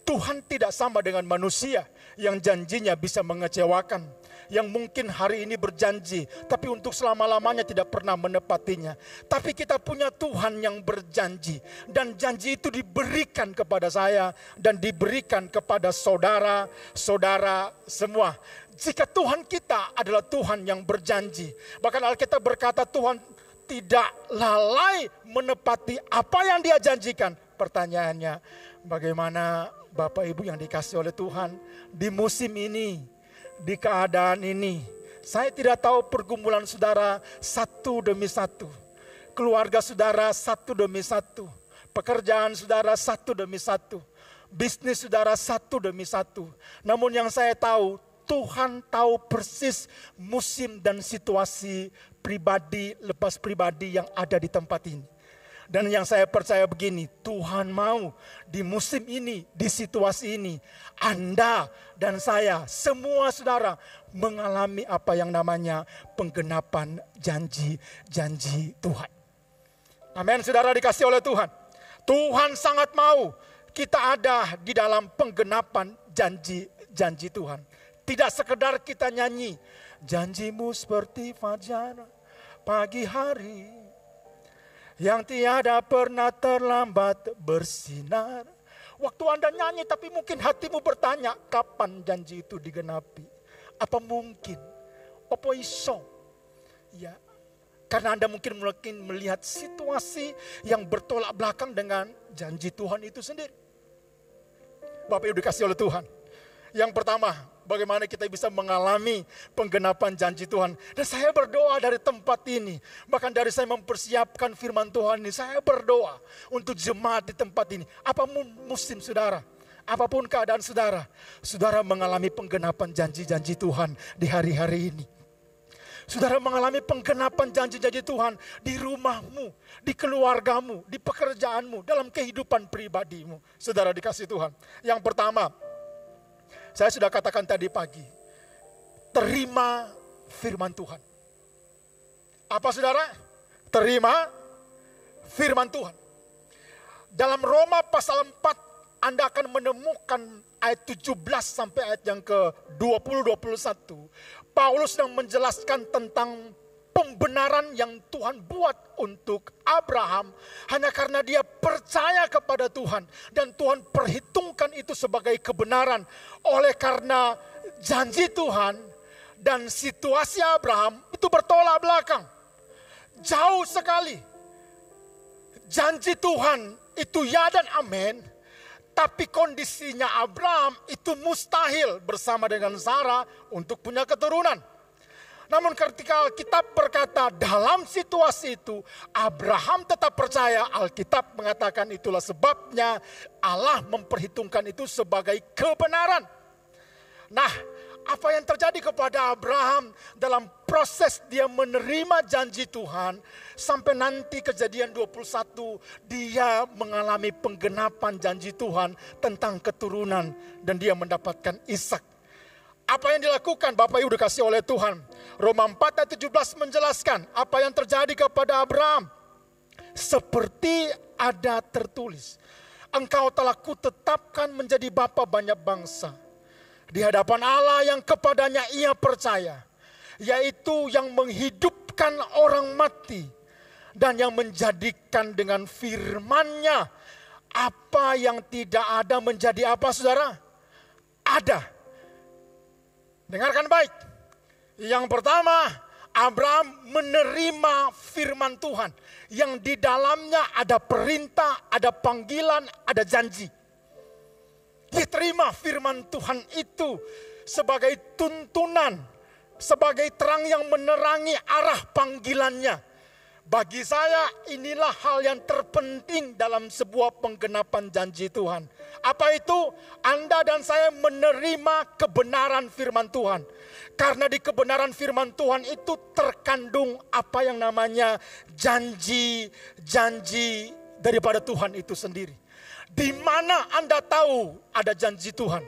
Tuhan tidak sama dengan manusia yang janjinya bisa mengecewakan. Yang mungkin hari ini berjanji, tapi untuk selama-lamanya tidak pernah menepatinya. Tapi kita punya Tuhan yang berjanji. Dan janji itu diberikan kepada saya dan diberikan kepada saudara-saudara semua. Jika Tuhan kita adalah Tuhan yang berjanji. Bahkan Alkitab berkata Tuhan tidak lalai menepati apa yang Dia janjikan. Pertanyaannya, bagaimana Bapak Ibu yang dikasih oleh Tuhan di musim ini, di keadaan ini? Saya tidak tahu pergumulan saudara satu demi satu, keluarga saudara satu demi satu, pekerjaan saudara satu demi satu, bisnis saudara satu demi satu. Namun yang saya tahu, Tuhan tahu persis musim dan situasi pribadi lepas pribadi yang ada di tempat ini. Dan yang saya percaya begini, Tuhan mau di musim ini, di situasi ini, Anda dan saya, semua saudara mengalami apa yang namanya penggenapan janji-janji Tuhan. Amin, saudara dikasih oleh Tuhan. Tuhan sangat mau kita ada di dalam penggenapan janji-janji Tuhan. Tidak sekedar kita nyanyi, janjimu seperti fajar pagi hari, yang tiada pernah terlambat bersinar. Waktu Anda nyanyi tapi mungkin hatimu bertanya, kapan janji itu digenapi? Apa mungkin? Apa iso? Ya, karena Anda mungkin melihat situasi yang bertolak belakang dengan janji Tuhan itu sendiri. Bapak Ibu dikasih oleh Tuhan. Yang pertama, bagaimana kita bisa mengalami penggenapan janji Tuhan. Dan saya berdoa dari tempat ini. Bahkan dari saya mempersiapkan firman Tuhan ini. Saya berdoa untuk jemaat di tempat ini. Apapun musim saudara. Apapun keadaan saudara. Saudara mengalami penggenapan janji-janji Tuhan di hari-hari ini. Saudara mengalami penggenapan janji-janji Tuhan di rumahmu, di keluargamu, di pekerjaanmu, dalam kehidupan pribadimu. Saudara dikasih Tuhan. Yang pertama, saya sudah katakan tadi pagi, terima firman Tuhan. Apa saudara? Terima firman Tuhan. Dalam Roma pasal 4, Anda akan menemukan ayat 17 sampai ayat yang ke-20-21. Paulus sedang menjelaskan tentang pembenaran yang Tuhan buat untuk Abraham hanya karena dia percaya kepada Tuhan dan Tuhan perhitungkan itu sebagai kebenaran. Oleh karena janji Tuhan dan situasi Abraham itu bertolak belakang. Jauh sekali. Janji Tuhan itu ya dan amin, tapi kondisinya Abraham itu mustahil bersama dengan Sarah untuk punya keturunan. Namun ketika Alkitab berkata dalam situasi itu Abraham tetap percaya, Alkitab mengatakan itulah sebabnya Allah memperhitungkan itu sebagai kebenaran. Nah, apa yang terjadi kepada Abraham dalam proses dia menerima janji Tuhan sampai nanti Kejadian 21 dia mengalami penggenapan janji Tuhan tentang keturunan dan dia mendapatkan Ishak. Apa yang dilakukan Bapak Ibu dikasih oleh Tuhan? Roma 4 ayat 17 menjelaskan apa yang terjadi kepada Abraham. Seperti ada tertulis, engkau telah kutetapkan menjadi bapa banyak bangsa. Di hadapan Allah yang kepadanya ia percaya, yaitu yang menghidupkan orang mati dan yang menjadikan dengan firman-Nya apa yang tidak ada menjadi apa saudara? Ada. Dengarkan baik. Yang pertama, Abraham menerima firman Tuhan yang di dalamnya ada perintah, ada panggilan, ada janji. Dia terima firman Tuhan itu sebagai tuntunan, sebagai terang yang menerangi arah panggilannya. Bagi saya inilah hal yang terpenting dalam sebuah penggenapan janji Tuhan. Apa itu? Anda dan saya menerima kebenaran firman Tuhan. Karena di kebenaran firman Tuhan itu terkandung apa yang namanya janji-janji daripada Tuhan itu sendiri. Di mana Anda tahu ada janji Tuhan?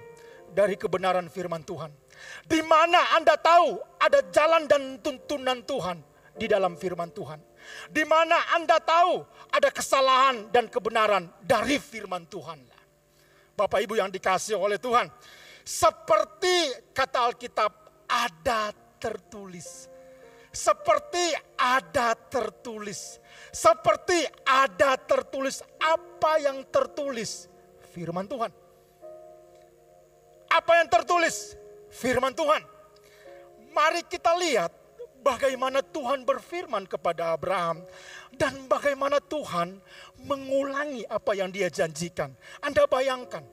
Dari kebenaran firman Tuhan. Di mana Anda tahu ada jalan dan tuntunan Tuhan? Di dalam firman Tuhan. Di mana Anda tahu ada kesalahan dan kebenaran dari firman Tuhan. Bapak Ibu yang dikasihi oleh Tuhan. Seperti kata Alkitab, ada tertulis. Seperti ada tertulis. Seperti ada tertulis. Apa yang tertulis? Firman Tuhan. Apa yang tertulis? Firman Tuhan. Mari kita lihat bagaimana Tuhan berfirman kepada Abraham dan bagaimana Tuhan mengulangi apa yang dia janjikan. Anda bayangkan,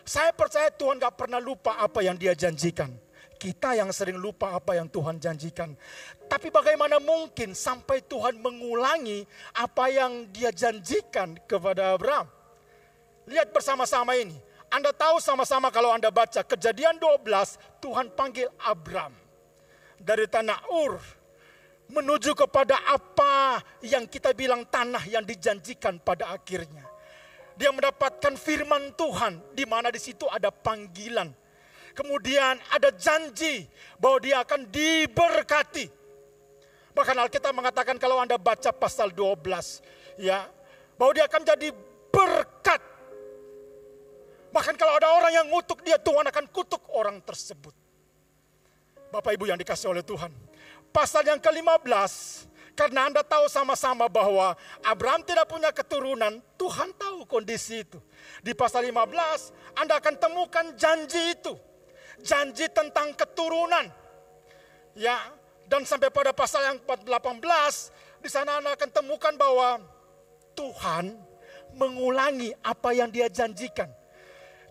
saya percaya Tuhan gak pernah lupa apa yang dia janjikan. Kita yang sering lupa apa yang Tuhan janjikan. Tapi bagaimana mungkin sampai Tuhan mengulangi apa yang dia janjikan kepada Abraham? Lihat bersama-sama ini. Anda tahu sama-sama kalau Anda baca Kejadian 12, Tuhan panggil Abraham dari tanah Ur menuju kepada apa yang kita bilang tanah yang dijanjikan pada akhirnya. Dia mendapatkan firman Tuhan di mana di situ ada panggilan. Kemudian ada janji bahwa dia akan diberkati. Bahkan Alkitab mengatakan kalau Anda baca pasal 12 ya, bahwa dia akan jadi berkat. Bahkan kalau ada orang yang ngutuk dia, Tuhan akan kutuk orang tersebut. Bapak Ibu yang dikasihi oleh Tuhan. Pasal yang ke-15, karena Anda tahu sama-sama bahwa Abraham tidak punya keturunan, Tuhan tahu kondisi itu. Di pasal 15, Anda akan temukan janji itu. Janji tentang keturunan. Ya, dan sampai pada pasal yang 18, di sana Anda akan temukan bahwa Tuhan mengulangi apa yang dia janjikan.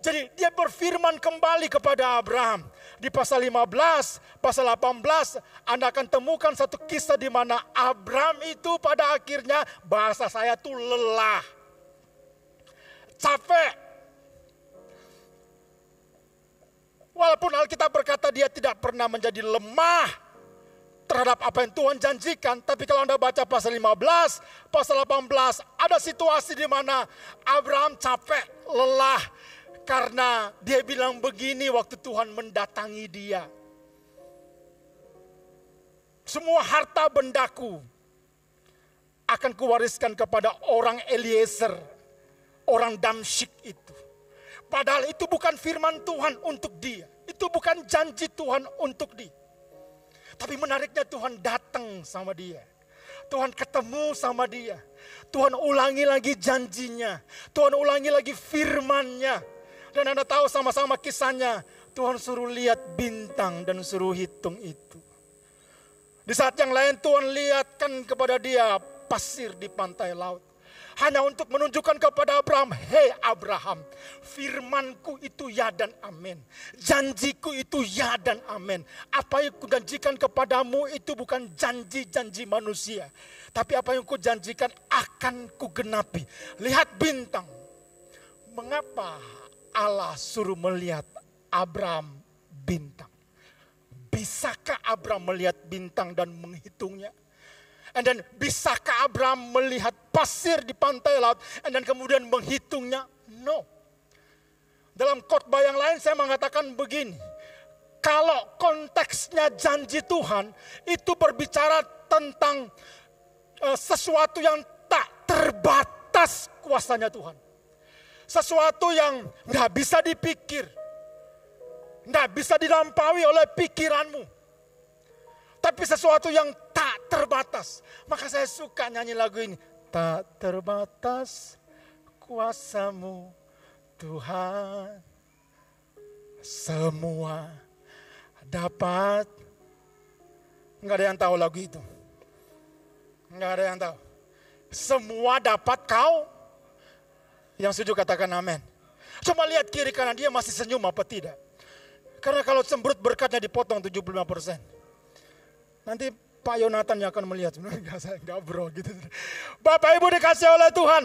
Jadi dia berfirman kembali kepada Abraham. Di pasal 15, pasal 18, Anda akan temukan satu kisah di mana Abraham itu pada akhirnya, bahasa saya tuh lelah. Capek. Walaupun Alkitab berkata dia tidak pernah menjadi lemah terhadap apa yang Tuhan janjikan. Tapi kalau Anda baca pasal 15, pasal 18, ada situasi di mana Abraham capek, lelah. Karena dia bilang begini waktu Tuhan mendatangi dia. Semua harta bendaku akan kuwariskan kepada orang Eliezer, orang Damsyik itu. Padahal itu bukan firman Tuhan untuk dia. Itu bukan janji Tuhan untuk dia. Tapi menariknya Tuhan datang sama dia. Tuhan ketemu sama dia. Tuhan ulangi lagi janjinya. Tuhan ulangi lagi firman-Nya. Dan Anda tahu sama-sama kisahnya. Tuhan suruh lihat bintang dan suruh hitung itu. Di saat yang lain Tuhan lihatkan kepada dia pasir di pantai laut. Hanya untuk menunjukkan kepada Abraham, hei Abraham, firmanku itu ya dan amin. Janjiku itu ya dan amin. Apa yang kujanjikan kepadamu itu bukan janji-janji manusia. Tapi apa yang kujanjikan akan kugenapi. Lihat bintang. Mengapa Allah suruh melihat Abraham bintang? Bisakah Abraham melihat bintang dan menghitungnya? Dan bisakah Abraham melihat pasir di pantai laut dan kemudian menghitungnya? No. Dalam khotbah yang lain saya mengatakan begini. Kalau konteksnya janji Tuhan itu berbicara tentang sesuatu yang tak terbatas kuasanya Tuhan. Sesuatu yang gak bisa dipikir. Gak bisa dilampaui oleh pikiranmu. Tapi sesuatu yang tak terbatas. Maka saya suka nyanyi lagu ini. Tak terbatas kuasamu Tuhan. Semua dapat Enggak ada yang tahu lagu itu. Enggak ada yang tahu. Semua dapat kau. Yang setuju katakan amin. Coba lihat kiri kanan dia masih senyum apa tidak. Karena kalau cemberut berkatnya dipotong 75%. Nanti Pak Yonatan yang akan melihat. Enggak bro gitu. Bapak Ibu dikasih oleh Tuhan.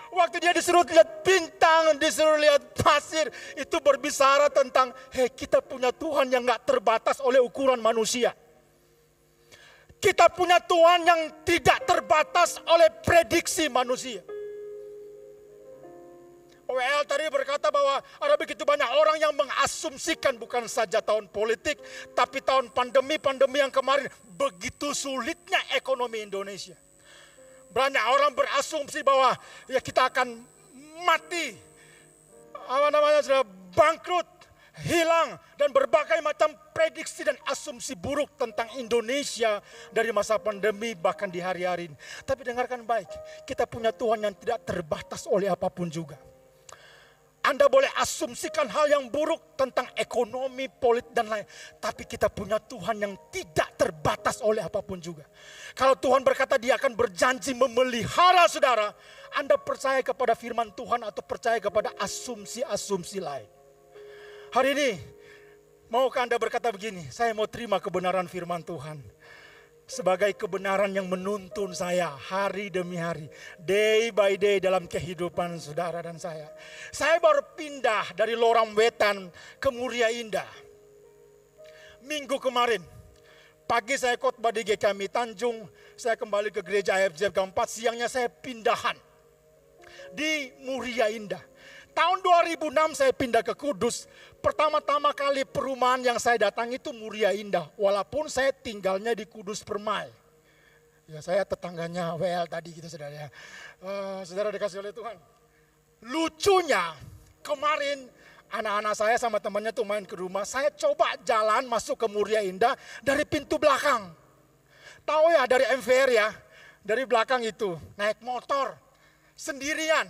Waktu dia disuruh lihat bintang, disuruh lihat pasir. Itu berbicara tentang, kita punya Tuhan yang gak terbatas oleh ukuran manusia. Kita punya Tuhan yang tidak terbatas oleh prediksi manusia. OWL tadi berkata bahwa ada begitu banyak orang yang mengasumsikan bukan saja tahun politik, tapi tahun pandemi yang kemarin begitu sulitnya ekonomi Indonesia. Banyak orang berasumsi bahwa ya kita akan mati, sudah bangkrut, hilang, dan berbagai macam prediksi dan asumsi buruk tentang Indonesia dari masa pandemi bahkan di hari-hari ini. Tapi dengarkan baik, kita punya Tuhan yang tidak terbatas oleh apapun juga. Anda boleh asumsikan hal yang buruk tentang ekonomi, politik, dan lain. Tapi kita punya Tuhan yang tidak terbatas oleh apapun juga. Kalau Tuhan berkata dia akan berjanji memelihara saudara, Anda percaya kepada firman Tuhan atau percaya kepada asumsi-asumsi lain? Hari ini, maukah Anda berkata begini, saya mau terima kebenaran firman Tuhan. Sebagai kebenaran yang menuntun saya hari demi hari. Day by day dalam kehidupan saudara dan saya. Saya baru pindah dari Loram Wetan ke Muria Indah. Minggu kemarin. Pagi saya khotbah di GKMI Tanjung. Saya kembali ke gereja AFJ keempat. Siangnya saya pindahan. Di Muria Indah. Tahun 2006 saya pindah ke Kudus. Pertama-tama kali perumahan yang saya datang itu Muria Indah. Walaupun saya tinggalnya di Kudus Permai. Ya saya tetangganya WL tadi gitu saudara ya. Saudara dikasih oleh Tuhan. Lucunya kemarin anak-anak saya sama temannya tuh main ke rumah. Saya coba jalan masuk ke Muria Indah dari pintu belakang. Tahu ya dari MVR ya. Dari belakang itu naik motor sendirian.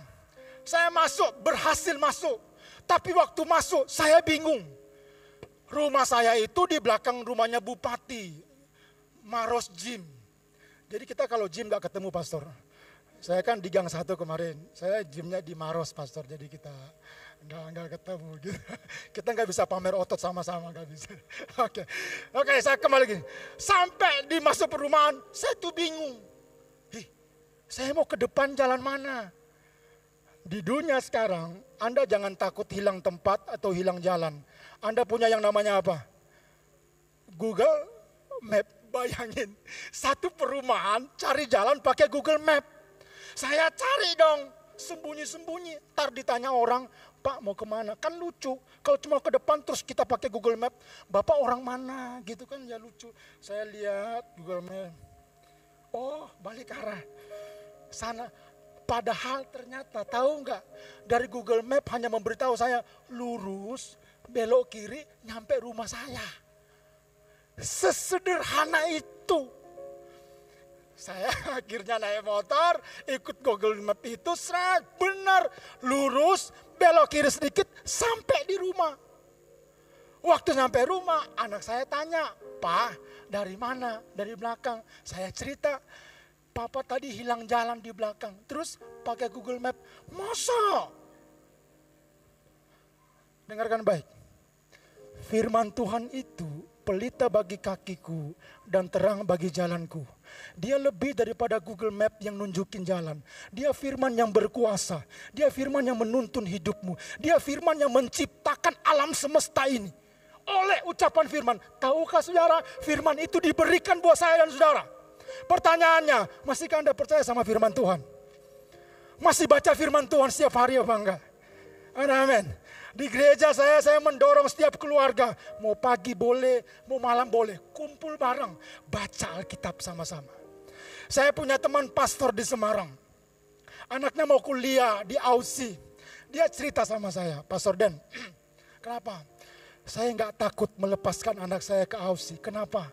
Saya masuk, berhasil masuk. Tapi waktu masuk, saya bingung. Rumah saya itu di belakang rumahnya Bupati. Maros Gym. Jadi kita kalau gym gak ketemu pastor. Saya kan di Gang 1 kemarin. Saya gymnya di Maros pastor. Jadi kita gak ketemu. Gitu. Kita gak bisa pamer otot sama-sama. Gak bisa. Oke, saya kembali gini. Sampai di masuk perumahan, saya tuh bingung. Saya mau ke depan jalan mana? Di dunia sekarang, Anda jangan takut hilang tempat atau hilang jalan. Anda punya yang namanya apa? Google Map. Bayangin, satu perumahan cari jalan pakai Google Map. Saya cari dong, sembunyi-sembunyi. Ntar ditanya orang, Pak mau kemana? Kan lucu, kalau cuma ke depan terus kita pakai Google Map. Bapak orang mana? Gitu kan ya lucu. Saya lihat Google Map. Oh balik arah sana. Padahal ternyata tahu nggak, dari Google Map hanya memberitahu saya lurus, belok kiri, nyampe rumah saya. Sesederhana itu. Saya akhirnya naik motor, ikut Google Map itu, benar, lurus, belok kiri sedikit, sampai di rumah. Waktu sampai rumah, anak saya tanya, Pak dari mana? Dari belakang. Saya cerita. Papa tadi hilang jalan di belakang. Terus pakai Google Map. Masa? Dengarkan baik. Firman Tuhan itu pelita bagi kakiku dan terang bagi jalanku. Dia lebih daripada Google Map yang nunjukin jalan. Dia firman yang berkuasa. Dia firman yang menuntun hidupmu. Dia firman yang menciptakan alam semesta ini. Oleh ucapan firman. Tahukah saudara, firman itu diberikan buat saya dan saudara. Pertanyaannya, masihkah Anda percaya sama firman Tuhan? Masih baca firman Tuhan setiap hari apa enggak? Amin. Di gereja saya mendorong setiap keluarga. Mau pagi boleh, mau malam boleh. Kumpul bareng, baca Alkitab sama-sama. Saya punya teman pastor di Semarang. Anaknya mau kuliah di Aussie. Dia cerita sama saya, Pastor Den. Kenapa? Saya enggak takut melepaskan anak saya ke Aussie. Kenapa?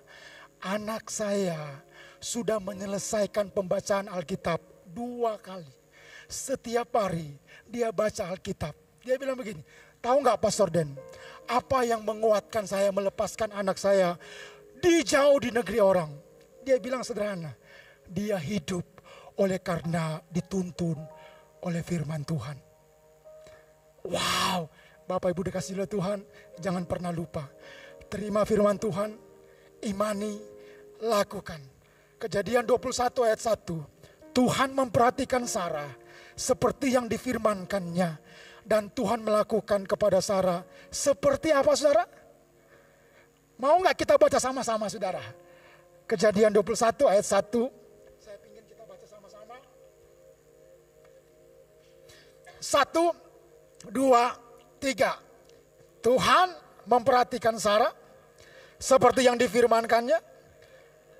Anak saya sudah menyelesaikan pembacaan Alkitab 2 kali. Setiap hari dia baca Alkitab. Dia bilang begini, tahu nggak Pastor Den, apa yang menguatkan saya melepaskan anak saya di jauh di negeri orang. Dia bilang sederhana, dia hidup oleh karena dituntun oleh firman Tuhan. Wow, Bapak Ibu dikasihi oleh Tuhan, jangan pernah lupa. Terima firman Tuhan, imani, lakukan. Kejadian 21 ayat 1. Tuhan memperhatikan Sarah seperti yang difirmankannya. Dan Tuhan melakukan kepada Sarah seperti apa, saudara? Mau gak kita baca sama-sama, saudara? Kejadian 21 ayat 1. Saya ingin kita baca sama-sama. 1, 2, 3. Tuhan memperhatikan Sarah seperti yang difirmankannya.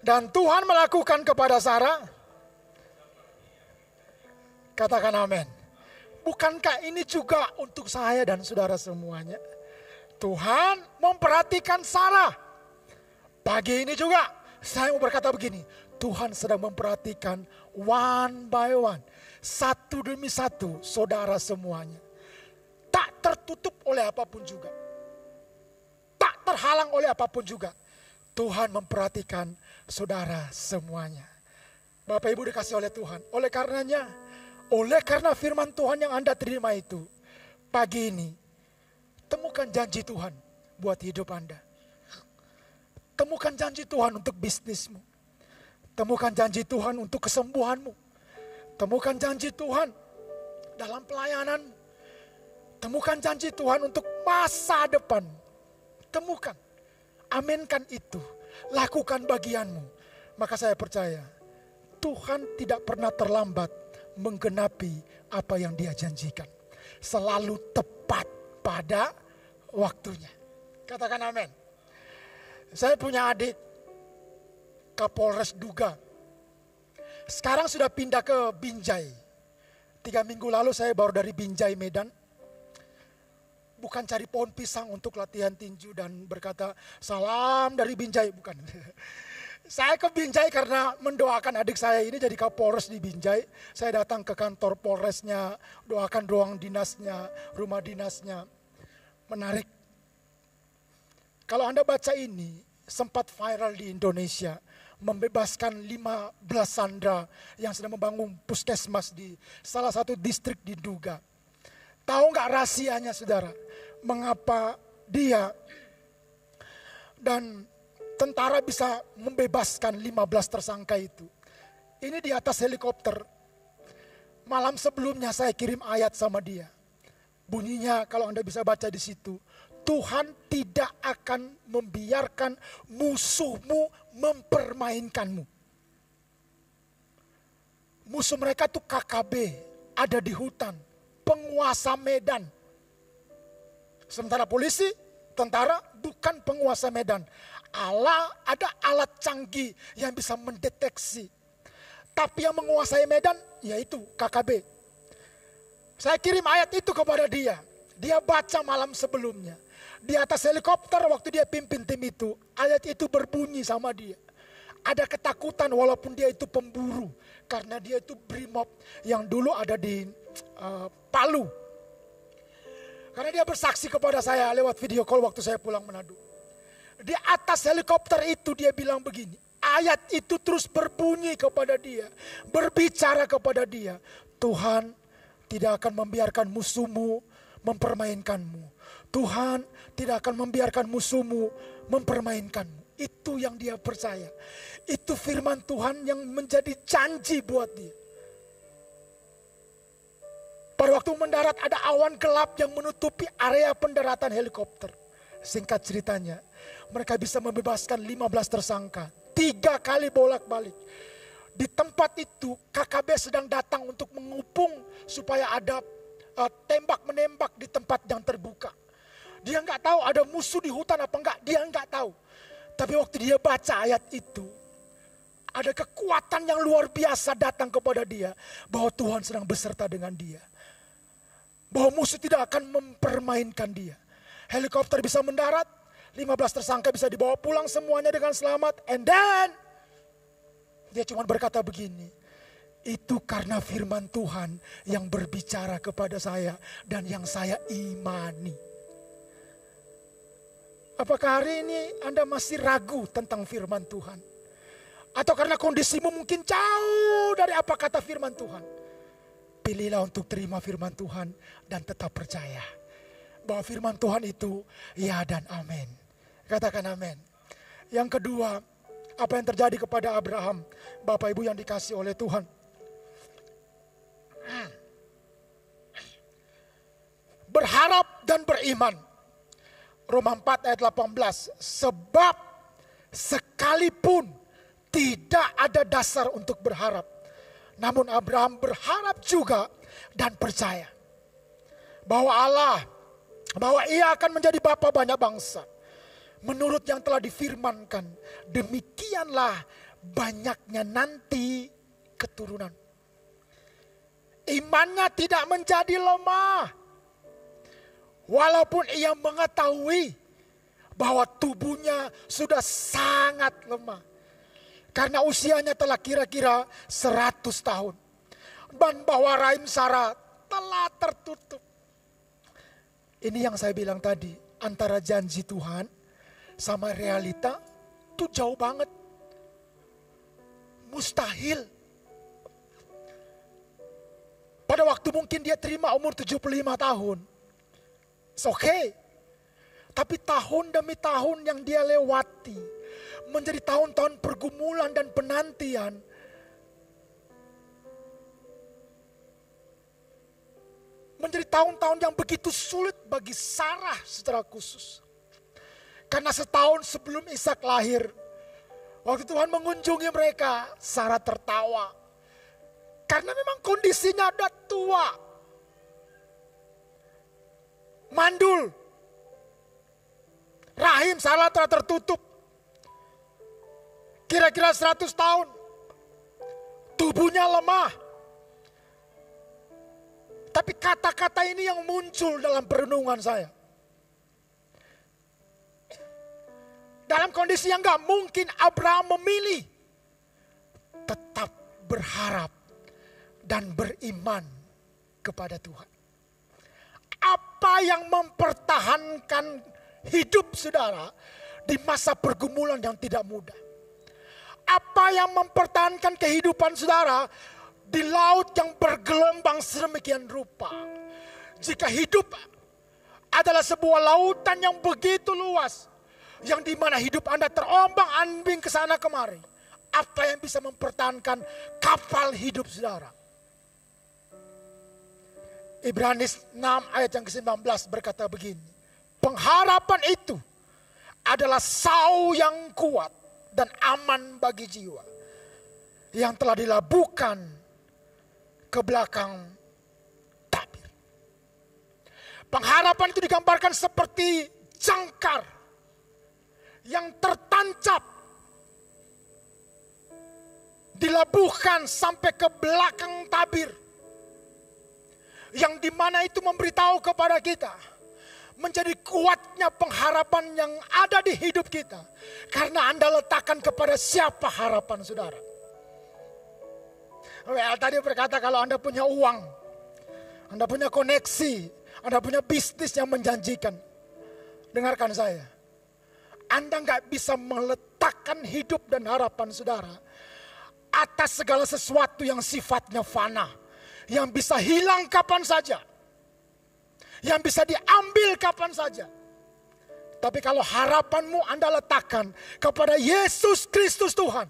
Dan Tuhan melakukan kepada Sarah. Katakan amin. Bukankah ini juga untuk saya dan saudara semuanya? Tuhan memperhatikan Sarah. Pagi ini juga saya mau berkata begini. Tuhan sedang memperhatikan one by one. Satu demi satu saudara semuanya. Tak tertutup oleh apapun juga. Tak terhalang oleh apapun juga. Tuhan memperhatikan saudara semuanya. Bapak Ibu dikasih oleh Tuhan. Oleh karena firman Tuhan yang Anda terima itu, pagi ini, temukan janji Tuhan buat hidup Anda. Temukan janji Tuhan untuk bisnismu. Temukan janji Tuhan untuk kesembuhanmu. Temukan janji Tuhan dalam pelayananmu. Temukan janji Tuhan untuk masa depan. Temukan, aminkan itu, lakukan bagianmu. Maka saya percaya, Tuhan tidak pernah terlambat menggenapi apa yang Dia janjikan. Selalu tepat pada waktunya. Katakan amin. Saya punya adik Kapolres Duga. Sekarang sudah pindah ke Binjai. 3 minggu lalu saya baru dari Binjai, Medan. Bukan cari pohon pisang untuk latihan tinju dan berkata salam dari Binjai, bukan. Saya ke Binjai karena mendoakan adik saya ini jadi Kapolres di Binjai. Saya datang ke kantor Polresnya, doakan ruang dinasnya, rumah dinasnya. Menarik. Kalau Anda baca ini, sempat viral di Indonesia. Membebaskan 15 sandera yang sedang membangun puskesmas di salah satu distrik di Duga. Tahu nggak rahasianya, saudara? Mengapa dia dan tentara bisa membebaskan 15 tersangka itu? Ini di atas helikopter. Malam sebelumnya saya kirim ayat sama dia. Bunyinya kalau Anda bisa baca di situ. Tuhan tidak akan membiarkan musuhmu mempermainkanmu. Musuh mereka tuh KKB, ada di hutan, penguasa Medan. Sementara polisi, tentara bukan penguasa Medan. Ada alat canggih yang bisa mendeteksi. Tapi yang menguasai Medan yaitu KKB. Saya kirim ayat itu kepada dia. Dia baca malam sebelumnya. Di atas helikopter waktu dia pimpin tim itu, ayat itu berbunyi sama dia. Ada ketakutan walaupun dia itu pemburu. Karena dia itu Brimob yang dulu ada di Palu. Karena dia bersaksi kepada saya lewat video call waktu saya pulang Manado. Di atas helikopter itu dia bilang begini. Ayat itu terus berbunyi kepada dia. Berbicara kepada dia. Tuhan tidak akan membiarkan musuhmu mempermainkanmu. Tuhan tidak akan membiarkan musuhmu mempermainkanmu. Itu yang dia percaya. Itu firman Tuhan yang menjadi janji buat dia. Pada waktu mendarat ada awan gelap yang menutupi area pendaratan helikopter. Singkat ceritanya, mereka bisa membebaskan 15 tersangka. 3 kali bolak-balik. Di tempat itu KKB sedang datang untuk mengupung supaya ada tembak-menembak di tempat yang terbuka. Dia nggak tahu ada musuh di hutan apa enggak, dia nggak tahu. Tapi waktu dia baca ayat itu, ada kekuatan yang luar biasa datang kepada dia. Bahwa Tuhan sedang beserta dengan dia. Bahwa musuh tidak akan mempermainkan dia. Helikopter bisa mendarat, 15 tersangka bisa dibawa pulang semuanya dengan selamat. And then, dia cuma berkata begini, itu karena firman Tuhan yang berbicara kepada saya dan yang saya imani. Apakah hari ini Anda masih ragu tentang firman Tuhan? Atau karena kondisimu mungkin jauh dari apa kata firman Tuhan? Pilihlah untuk terima firman Tuhan dan tetap percaya bahwa firman Tuhan itu ya dan amin. Katakan amin. Yang kedua, apa yang terjadi kepada Abraham, Bapak Ibu yang dikasihi oleh Tuhan? Berharap dan beriman. Roma 4 ayat 18. Sebab sekalipun tidak ada dasar untuk berharap, namun Abraham berharap juga dan percaya bahwa ia akan menjadi bapa banyak bangsa. Menurut yang telah difirmankan, demikianlah banyaknya nanti keturunan. Imannya tidak menjadi lemah. Walaupun ia mengetahui bahwa tubuhnya sudah sangat lemah. Karena usianya telah kira-kira 100 tahun. Dan bahwa rahim Sarah telah tertutup. Ini yang saya bilang tadi. Antara janji Tuhan sama realita itu jauh banget. Mustahil. Pada waktu mungkin dia terima umur 75 tahun. It's okay. Tapi tahun demi tahun yang dia lewati, menjadi tahun-tahun pergumulan dan penantian, menjadi tahun-tahun yang begitu sulit bagi Sarah secara khusus. Karena setahun sebelum Ishak lahir, waktu Tuhan mengunjungi mereka, Sarah tertawa. Karena memang kondisinya udah tua. Mandul. Rahim Sarah telah tertutup. Kira-kira 100 tahun. Tubuhnya lemah. Tapi kata-kata ini yang muncul dalam perenungan saya. Dalam kondisi yang gak mungkin Abraham memilih. Tetap berharap dan beriman kepada Tuhan. Apa yang mempertahankan hidup saudara di masa pergumulan yang tidak mudah? Apa yang mempertahankan kehidupan saudara di laut yang bergelombang sedemikian rupa? Jika hidup adalah sebuah lautan yang begitu luas, yang dimana hidup Anda terombang-ambing ke sana kemari, apa yang bisa mempertahankan kapal hidup saudara? Ibrani 6 ayat yang ke-19 berkata begini. Pengharapan itu adalah sau yang kuat dan aman bagi jiwa, yang telah dilabuhkan ke belakang tabir. Pengharapan itu digambarkan seperti jangkar yang tertancap, dilabuhkan sampai ke belakang tabir. Yang dimana itu memberitahu kepada kita, menjadi kuatnya pengharapan yang ada di hidup kita. Karena Anda letakkan kepada siapa harapan saudara. Tadi berkata kalau Anda punya uang, Anda punya koneksi, Anda punya bisnis yang menjanjikan. Dengarkan saya. Anda gak bisa meletakkan hidup dan harapan saudara atas segala sesuatu yang sifatnya fana. Yang bisa hilang kapan saja. Yang bisa diambil kapan saja. Tapi kalau harapanmu Anda letakkan kepada Yesus Kristus Tuhan,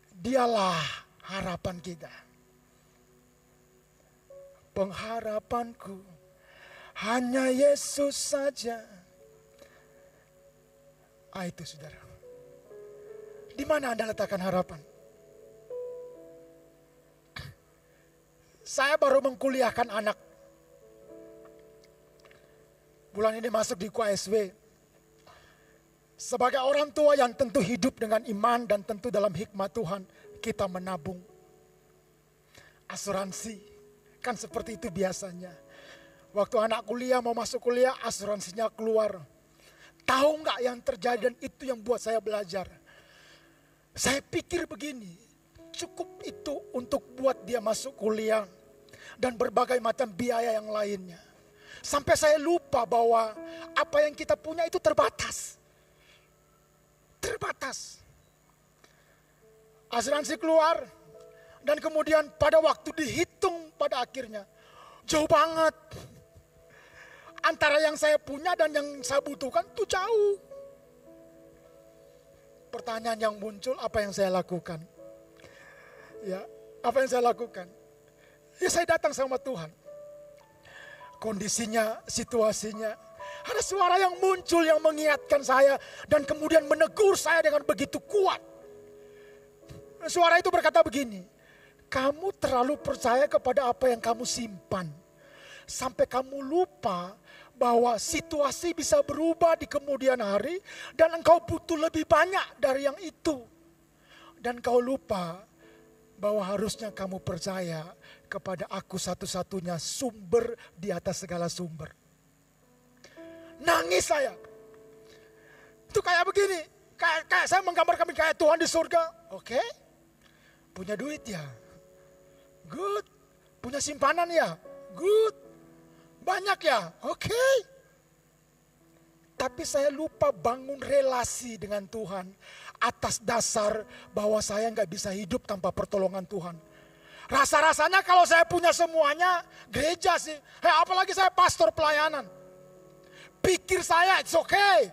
Dialah harapan kita. Pengharapanku hanya Yesus saja. Itu saudara. Di mana Anda letakkan harapan? Saya baru mengkuliahkan anak. Bulan ini masuk di KSW. Sebagai orang tua yang tentu hidup dengan iman dan tentu dalam hikmat Tuhan, kita menabung. Asuransi, kan seperti itu biasanya. Waktu anak kuliah mau masuk kuliah, asuransinya keluar. Tahu nggak yang terjadi, dan itu yang buat saya belajar. Saya pikir begini, cukup itu untuk buat dia masuk kuliah dan berbagai macam biaya yang lainnya. Sampai saya lupa bahwa apa yang kita punya itu terbatas. Terbatas. Asuransi keluar, dan kemudian pada waktu dihitung pada akhirnya, jauh banget. Antara yang saya punya dan yang saya butuhkan itu jauh. Pertanyaan yang muncul, apa yang saya lakukan? Ya, apa yang saya lakukan? Ya saya datang sama Tuhan. Kondisinya, situasinya, ada suara yang muncul yang mengingatkan saya dan kemudian menegur saya dengan begitu kuat. Suara itu berkata begini, kamu terlalu percaya kepada apa yang kamu simpan. Sampai kamu lupa bahwa situasi bisa berubah di kemudian hari dan engkau butuh lebih banyak dari yang itu. Dan kau lupa bahwa harusnya kamu percaya kepada aku satu-satunya sumber di atas segala sumber. Nangis saya. Itu kayak begini. Kayak saya menggambarkan kayak Tuhan di surga. Oke. Punya duit ya. Good. Punya simpanan ya. Good. Banyak ya. Oke. Tapi saya lupa bangun relasi dengan Tuhan. Atas dasar bahwa saya nggak bisa hidup tanpa pertolongan Tuhan. Rasa-rasanya kalau saya punya semuanya, gereja sih. Apalagi saya pastor pelayanan. Pikir saya, it's okay.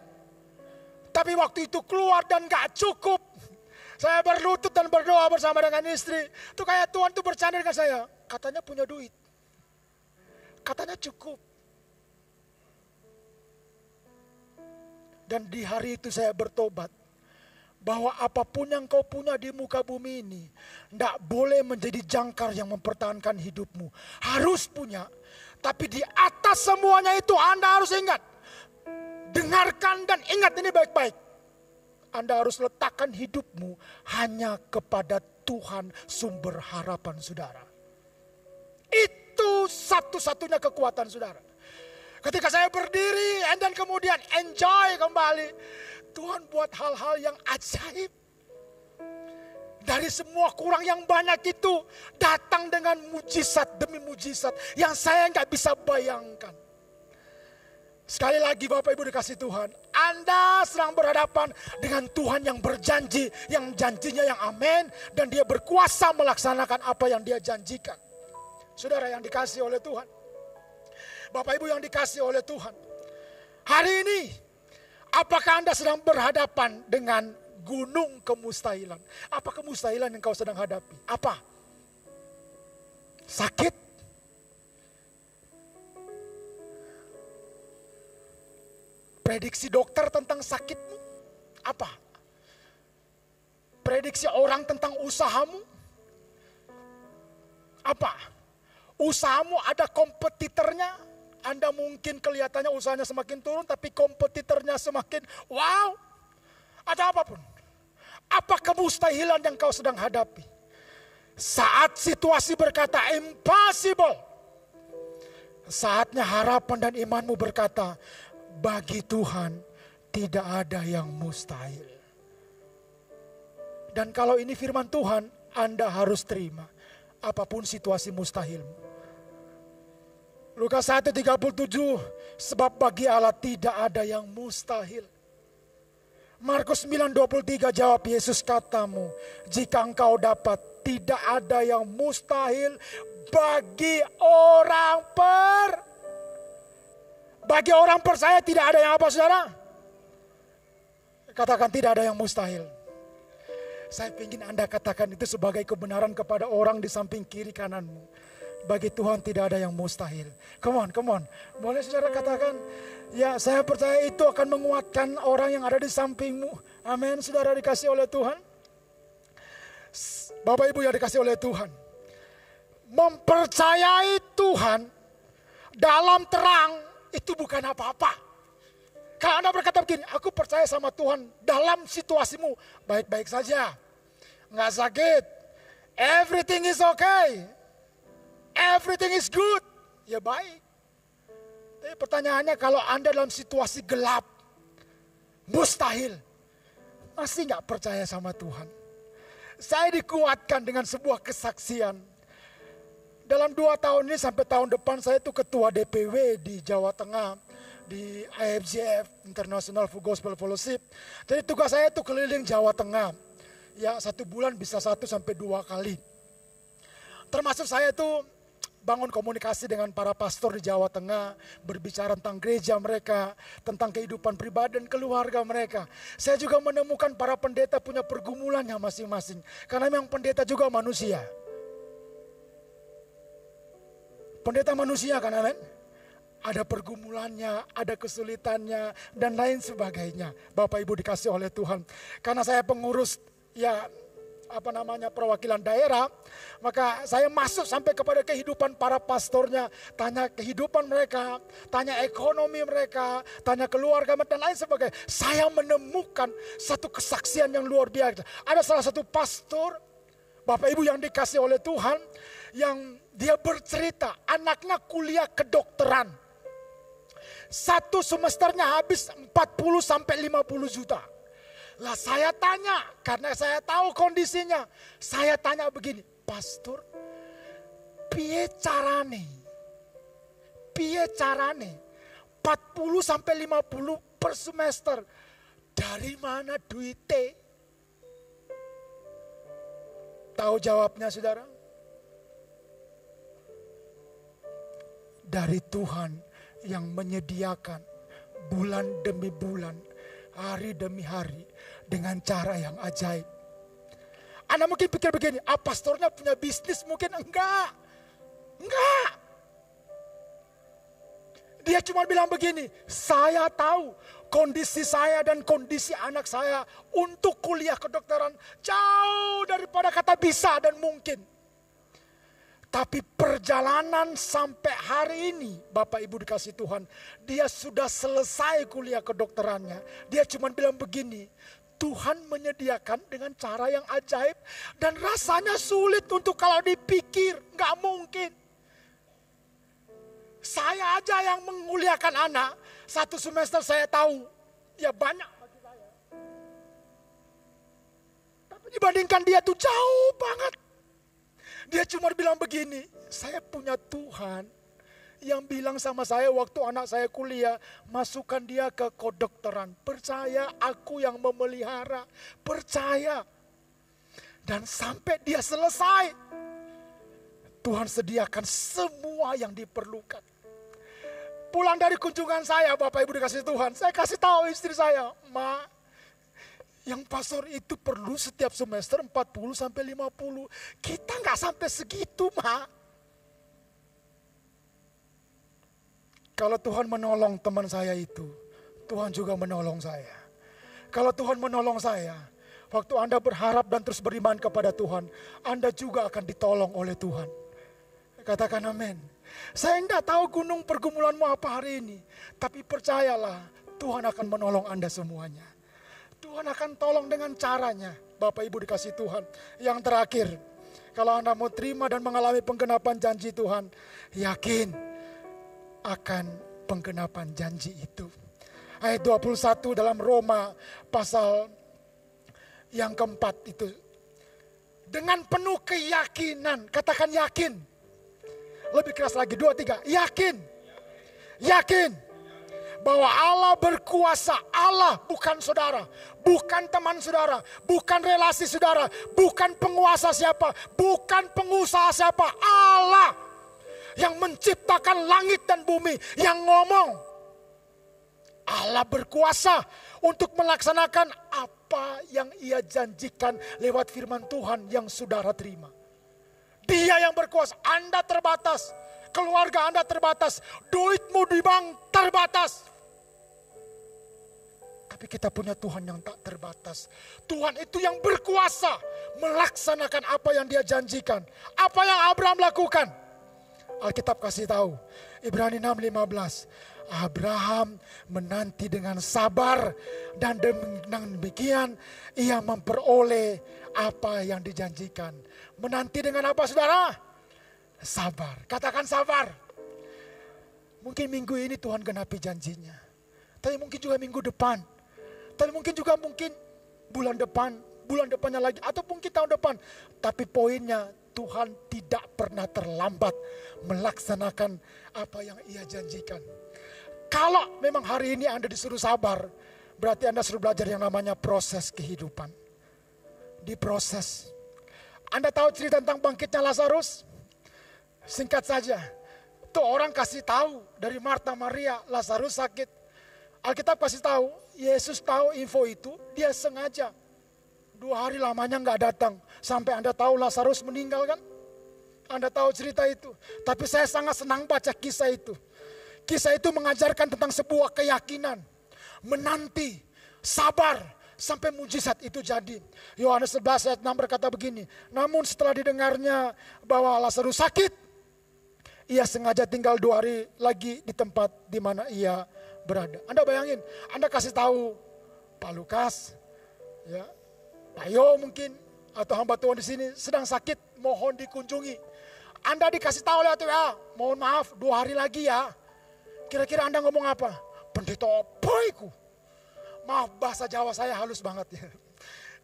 Tapi waktu itu keluar dan gak cukup. Saya berlutut dan berdoa bersama dengan istri. Itu kayak Tuhan tuh bercanda dengan saya. Katanya punya duit. Katanya cukup. Dan di hari itu saya bertobat. Bahwa apapun yang kau punya di muka bumi ini, tidak boleh menjadi jangkar yang mempertahankan hidupmu. Harus punya. Tapi di atas semuanya itu Anda harus ingat. Dengarkan dan ingat ini baik-baik. Anda harus letakkan hidupmu hanya kepada Tuhan sumber harapan saudara. Itu satu-satunya kekuatan saudara. Ketika saya berdiri dan kemudian enjoy kembali. Tuhan buat hal-hal yang ajaib. Dari semua kurang yang banyak itu datang dengan mujizat demi mujizat yang saya nggak bisa bayangkan. Sekali lagi Bapak Ibu dikasih Tuhan, Anda sedang berhadapan dengan Tuhan yang berjanji, yang janjinya yang amin, dan dia berkuasa melaksanakan apa yang dia janjikan. Saudara yang dikasih oleh Tuhan, Bapak Ibu yang dikasih oleh Tuhan, hari ini apakah Anda sedang berhadapan dengan gunung kemustahilan? Apa kemustahilan yang kau sedang hadapi? Apa? Sakit? Prediksi dokter tentang sakitmu? Apa? Prediksi orang tentang usahamu? Apa? Usahamu ada kompetitornya? Anda mungkin kelihatannya usahanya semakin turun, tapi kompetitornya semakin wow. Atau apapun. Apa kemustahilan yang kau sedang hadapi? Saat situasi berkata impossible. Saatnya harapan dan imanmu berkata, bagi Tuhan tidak ada yang mustahil. Dan kalau ini firman Tuhan, Anda harus terima. Apapun situasi mustahilmu. Lukas 1:37, sebab bagi Allah tidak ada yang mustahil. Markus 9:23 jawab Yesus katamu, jika engkau dapat, tidak ada yang mustahil bagi orang percaya tidak ada yang apa saudara? Katakan tidak ada yang mustahil. Saya ingin Anda katakan itu sebagai kebenaran kepada orang di samping kiri kananmu. Bagi Tuhan tidak ada yang mustahil. Come on. Boleh saudara katakan, ya saya percaya itu akan menguatkan orang yang ada di sampingmu. Amin, saudara dikasih oleh Tuhan. Bapak Ibu yang dikasih oleh Tuhan. Mempercayai Tuhan dalam terang itu bukan apa-apa. Kalau Anda berkata begini, aku percaya sama Tuhan dalam situasimu baik-baik saja. Nggak sakit. Everything is okay. Everything is good. Ya baik. Tapi pertanyaannya kalau Anda dalam situasi gelap, mustahil, masih gak percaya sama Tuhan? Saya dikuatkan dengan sebuah kesaksian dalam 2 tahun ini sampai tahun depan saya itu ketua DPW di Jawa Tengah, di IFGF, International Gospel Fellowship. Jadi tugas saya itu keliling Jawa Tengah. Ya 1 bulan bisa 1 sampai 2 kali. Termasuk saya itu bangun komunikasi dengan para pastor di Jawa Tengah, berbicara tentang gereja mereka, tentang kehidupan pribadi dan keluarga mereka. Saya juga menemukan para pendeta punya pergumulannya masing-masing. Karena memang pendeta juga manusia. Pendeta manusia kan, amin? Ada pergumulannya, ada kesulitannya, dan lain sebagainya. Bapak Ibu dikasih oleh Tuhan. Karena saya pengurus, perwakilan daerah, maka saya masuk sampai kepada kehidupan para pastornya, tanya kehidupan mereka, tanya ekonomi mereka, tanya keluarga dan lain sebagainya. Saya menemukan satu kesaksian yang luar biasa. Ada salah satu pastor, Bapak Ibu yang dikasih oleh Tuhan, yang dia bercerita anaknya kuliah kedokteran. 1 semesternya habis 40 sampai 50 juta. Lah saya tanya, karena saya tahu kondisinya. Saya tanya begini, pastor, piye carane 40 sampai 50 per semester. Dari mana duitnya? Tahu jawabnya saudara? Dari Tuhan yang menyediakan bulan demi bulan, hari demi hari, dengan cara yang ajaib. Anda mungkin pikir begini, pastornya punya bisnis? Mungkin enggak. Dia cuma bilang begini, saya tahu kondisi saya dan kondisi anak saya untuk kuliah kedokteran jauh daripada kata bisa dan mungkin. Tapi perjalanan sampai hari ini, Bapak Ibu dikasih Tuhan, dia sudah selesai kuliah kedokterannya. Dia cuma bilang begini, Tuhan menyediakan dengan cara yang ajaib dan rasanya sulit untuk kalau dipikir, nggak mungkin. Saya aja yang menguliakan anak, 1 semester saya tahu, ya banyak bagi saya. Tapi dibandingkan dia tuh jauh banget. Dia cuma bilang begini, saya punya Tuhan yang bilang sama saya waktu anak saya kuliah, masukkan dia ke kedokteran. Percaya aku yang memelihara, percaya. Dan sampai dia selesai, Tuhan sediakan semua yang diperlukan. Pulang dari kunjungan saya, Bapak Ibu dikasih Tuhan, saya kasih tahu istri saya, Ma, yang pastor itu perlu setiap semester 40 sampai 50. Kita nggak sampai segitu, Ma. Kalau Tuhan menolong teman saya itu, Tuhan juga menolong saya. Kalau Tuhan menolong saya, waktu Anda berharap dan terus beriman kepada Tuhan, Anda juga akan ditolong oleh Tuhan. Katakan amin. Saya enggak tahu gunung pergumulanmu apa hari ini, tapi percayalah, Tuhan akan menolong Anda semuanya. Tuhan akan tolong dengan caranya. Bapak Ibu dikasih Tuhan. Yang terakhir, kalau Anda mau terima dan mengalami penggenapan janji Tuhan, yakin akan penggenapan janji itu. Ayat 21 dalam Roma pasal yang keempat itu. Dengan penuh keyakinan, katakan yakin. Lebih keras lagi, 2, 3, yakin. Yakin. Bahwa Allah berkuasa, Allah bukan saudara, bukan teman saudara, bukan relasi saudara, bukan penguasa siapa, bukan pengusaha siapa, Allah yang menciptakan langit dan bumi, yang ngomong. Allah berkuasa untuk melaksanakan apa yang ia janjikan lewat firman Tuhan yang saudara terima. Dia yang berkuasa, Anda terbatas, keluarga Anda terbatas, duitmu di bank terbatas. Tapi kita punya Tuhan yang tak terbatas. Tuhan itu yang berkuasa melaksanakan apa yang dia janjikan. Apa yang Abraham lakukan? Alkitab kasih tahu, Ibrani 6:15. Abraham menanti dengan sabar dan dengan demikian ia memperoleh apa yang dijanjikan. Menanti dengan apa saudara? Sabar. Katakan sabar. Mungkin minggu ini Tuhan genapi janjinya. Tapi mungkin juga minggu depan. Tapi mungkin bulan depannya lagi, atau mungkin tahun depan. Tapi poinnya Tuhan tidak pernah terlambat melaksanakan apa yang Ia janjikan. Kalau memang hari ini Anda disuruh sabar, berarti Anda suruh belajar yang namanya proses kehidupan. Diproses. Anda tahu cerita tentang bangkitnya Lazarus? Singkat saja, tuh orang kasih tahu dari Marta Maria, Lazarus sakit. Alkitab kasih tahu, Yesus tahu info itu, dia sengaja 2 hari lamanya nggak datang. Sampai Anda tahu Lazarus meninggal kan? Anda tahu cerita itu. Tapi saya sangat senang baca kisah itu. Kisah itu mengajarkan tentang sebuah keyakinan. Menanti, sabar, sampai mujizat itu jadi. Yohanes 11 ayat 6 berkata begini. Namun setelah didengarnya bahwa Lazarus sakit, ia sengaja tinggal 2 hari lagi di tempat di mana ia berada. Anda bayangin, Anda kasih tahu Pak Lukas, ya, Pak Yo mungkin, atau hamba Tuhan di sini sedang sakit, mohon dikunjungi. Anda dikasih tahu lewat WA, mohon maaf 2 hari lagi ya. Kira-kira Anda ngomong apa? Pendeta boyku. Maaf, bahasa Jawa saya halus banget ya.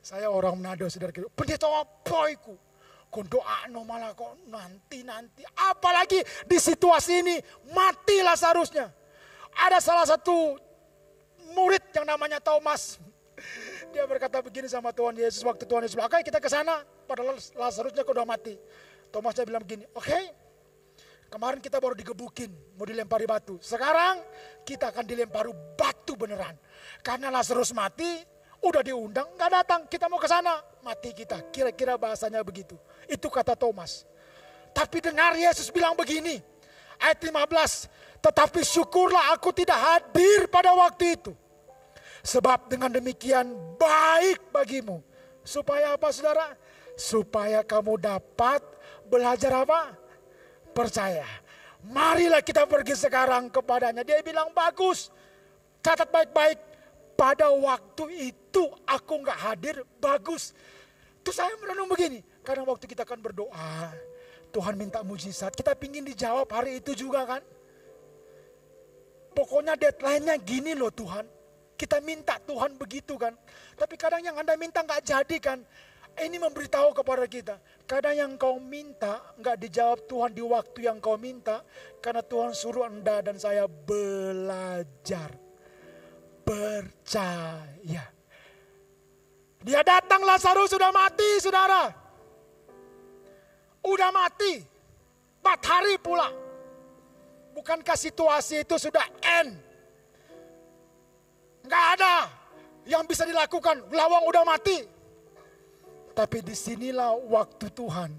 Saya orang Manado, saudara kira. Pendeta boyku. Kok doa malah kok nanti. Apalagi di situasi ini mati Lazarusnya. Ada salah satu murid yang namanya Thomas. Dia berkata begini sama Tuhan Yesus waktu Tuhan Yesus bilang, oke kita ke sana, padahal Lazarusnya kok udah mati. Thomasnya bilang begini, oke. Kemarin kita baru digebukin, mau dilempari batu. Sekarang kita akan dilempari batu beneran. Karena Lazarus mati, udah diundang, gak datang. Kita mau ke sana, mati kita. Kira-kira bahasanya begitu. Itu kata Thomas. Tapi dengar Yesus bilang begini, ayat 15. Tetapi syukurlah aku tidak hadir pada waktu itu. Sebab dengan demikian baik bagimu. Supaya apa saudara? Supaya kamu dapat belajar apa? Percaya. Marilah kita pergi sekarang kepadanya. Dia bilang bagus. Catat baik-baik. Pada waktu itu aku gak hadir, bagus. Terus saya merenung begini. Karena waktu kita akan berdoa, Tuhan minta mujizat. Kita pingin dijawab hari itu juga kan. Pokoknya deadline-nya gini loh Tuhan. Kita minta Tuhan begitu kan. Tapi kadang yang Anda minta gak jadi kan. Ini memberitahu kepada kita. Kadang yang kau minta gak dijawab Tuhan di waktu yang kau minta. Karena Tuhan suruh Anda dan saya belajar. Percaya. Dia datang, Lazarus sudah mati saudara. Udah mati. 4 hari pula. Bukankah situasi itu sudah end? Gak ada yang bisa dilakukan. Lawang udah mati. Tapi disinilah waktu Tuhan.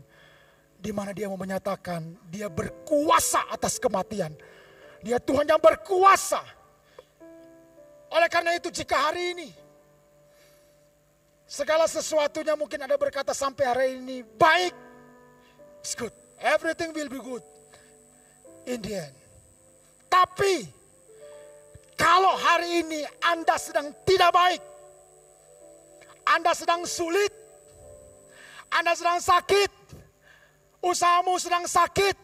Di mana dia mau menyatakan dia berkuasa atas kematian. Dia Tuhan yang berkuasa. Oleh karena itu jika hari ini segala sesuatunya mungkin Anda berkata sampai hari ini baik. It's good. Everything will be good. In the end. Tapi kalau hari ini Anda sedang tidak baik. Anda sedang sulit. Anda sedang sakit. Usahamu sedang sakit.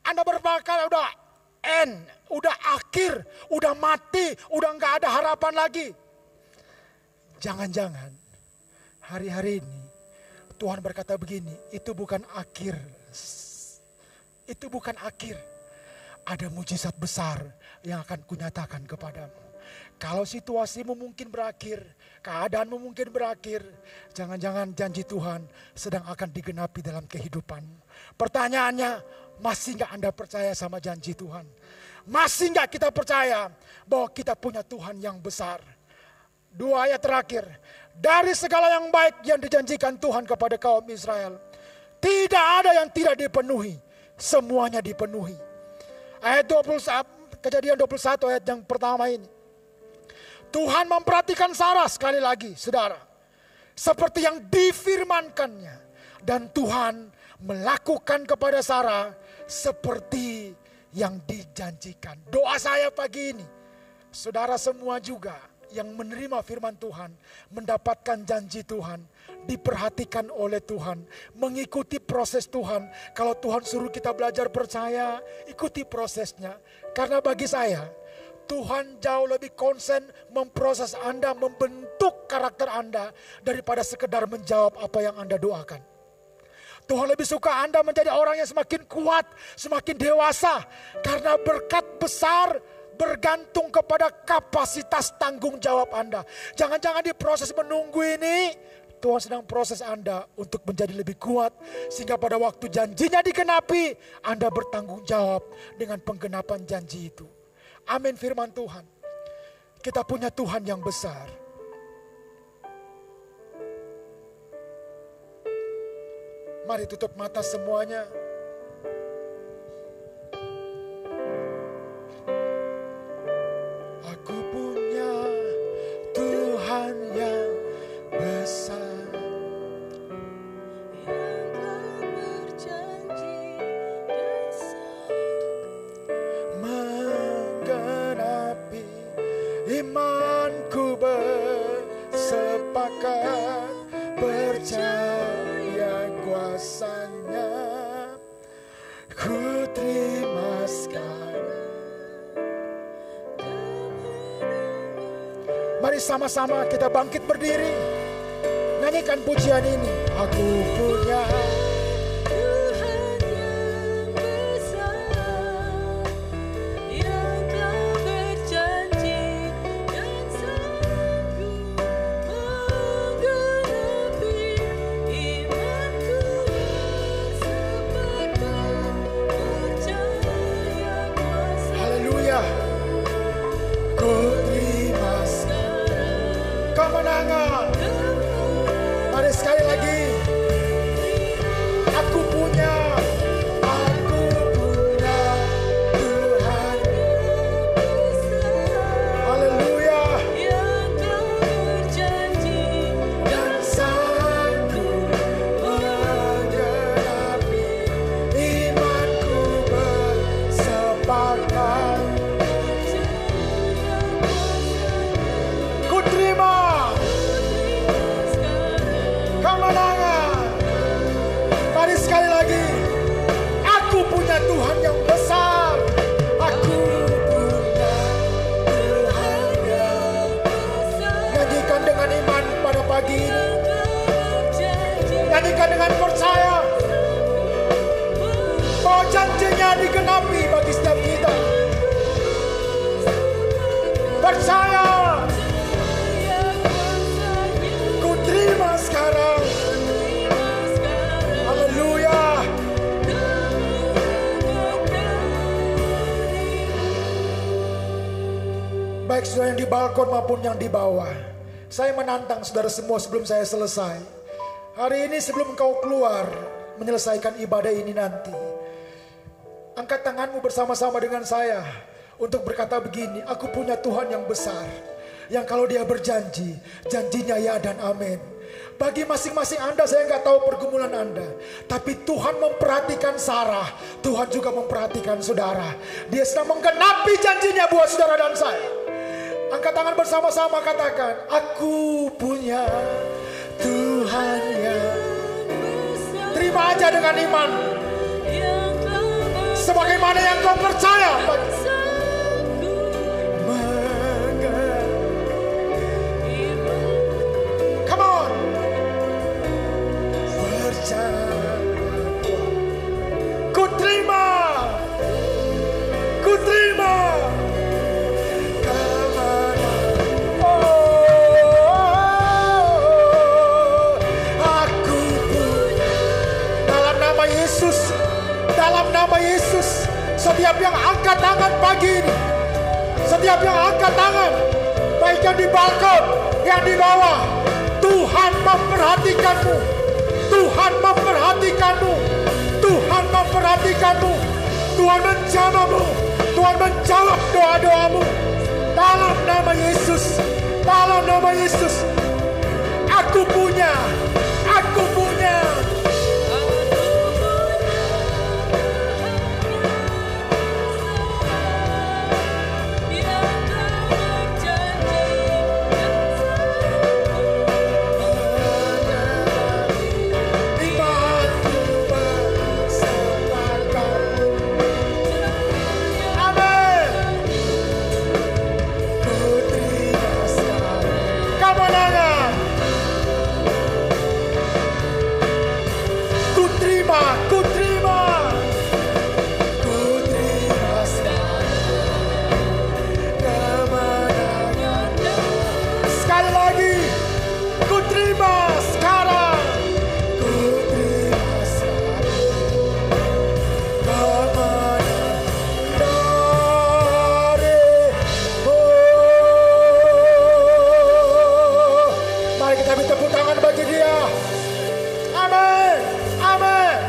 Anda berpikir udah end. Udah akhir. Udah mati. Udah gak ada harapan lagi. Jangan-jangan hari-hari ini Tuhan berkata begini. Itu bukan akhir. Itu bukan akhir. Ada mujizat besar yang akan kunyatakan kepadamu. Kalau situasimu mungkin berakhir, keadaanmu mungkin berakhir, jangan-jangan janji Tuhan sedang akan digenapi dalam kehidupanmu. Pertanyaannya, masih gak Anda percaya sama janji Tuhan? Masih gak kita percaya bahwa kita punya Tuhan yang besar? 2 ayat terakhir, dari segala yang baik yang dijanjikan Tuhan kepada kaum Israel, tidak ada yang tidak dipenuhi, semuanya dipenuhi. Ayat 21, Kejadian 21 ayat yang pertama ini. Tuhan memperhatikan Sarah sekali lagi, saudara. Seperti yang difirmankannya. Dan Tuhan melakukan kepada Sarah seperti yang dijanjikan. Doa saya pagi ini, saudara semua juga yang menerima firman Tuhan, mendapatkan janji Tuhan, diperhatikan oleh Tuhan, mengikuti proses Tuhan. Kalau Tuhan suruh kita belajar percaya, ikuti prosesnya. Karena bagi saya, Tuhan jauh lebih konsen memproses Anda, membentuk karakter Anda daripada sekedar menjawab apa yang Anda doakan. Tuhan lebih suka Anda menjadi orang yang semakin kuat, semakin dewasa. Karena berkat besar bergantung kepada kapasitas tanggung jawab Anda. Jangan-jangan di proses menunggu ini, Tuhan sedang proses Anda untuk menjadi lebih kuat. Sehingga pada waktu janjinya digenapi, Anda bertanggung jawab dengan penggenapan janji itu. Amin firman Tuhan. Kita punya Tuhan yang besar. Mari tutup mata semuanya. Aku punya Tuhan yang besar, yang telah berjanji dan sanggup menggenapi imanku bersepakat percaya kuasanya, ku terima sekarang. Mari sama-sama kita bangkit berdiri, nyanyikan pujian ini. Aku punya Tuhan yang besar, yang telah berjanji dan sanggup menggenapi imanku bersepakat percaya kuasa. haleluya. Ku terima kemenangan. Mari sekali lagi. Aku punya Tuhan. Haleluya. Yang telah berjanji Dan sanggup menggenapi imanku bersepakat. Ku terima kemenangan. Mari sekali lagi. Aku punya Tuhan yang besar. Aku punya Tuhan yang besar. Nyanyikan dengan iman pada pagi ini. Nyanyikan dengan percaya bahwa janjinya digenapi bagi setiap kita. Percaya. Ku terima sekarang. Haleluya. Baik saudara yang di balkon maupun yang di bawah, saya menantang saudara semua sebelum saya selesai. Hari ini sebelum engkau keluar menyelesaikan ibadah ini nanti, angkat tanganmu bersama-sama dengan saya untuk berkata begini, aku punya Tuhan yang besar, yang kalau dia berjanji, janjinya ya dan amin. Bagi masing-masing Anda, saya nggak tahu pergumulan Anda, tapi Tuhan memperhatikan Sarah, Tuhan juga memperhatikan saudara. Dia sedang menggenapi janjinya buat saudara dan saya. Angkat tangan bersama-sama, katakan, aku punya Tuhan yang besar. Terima aja dengan iman, sebagaimana yang kau percaya. Come on. Ku terima. Ku terima. Aku punya. Dalam nama Yesus. Dalam nama Yesus. Setiap yang angkat tangan pagi ini, setiap yang angkat tangan, baik yang di balkon, yang di bawah, Tuhan memperhatikanmu. Tuhan memperhatikanmu. Tuhan memperhatikanmu. Tuhan menjawabmu. Tuhan menjawab doa-doamu. Dalam nama Yesus. Dalam nama Yesus. Aku punya. Aku punya. Come on. lagi. Ku terima sekarang. Ku terima sekarang. Kemenangan darimu. Mari kita beri tepuk tangan bagi Dia. Amin. Amin.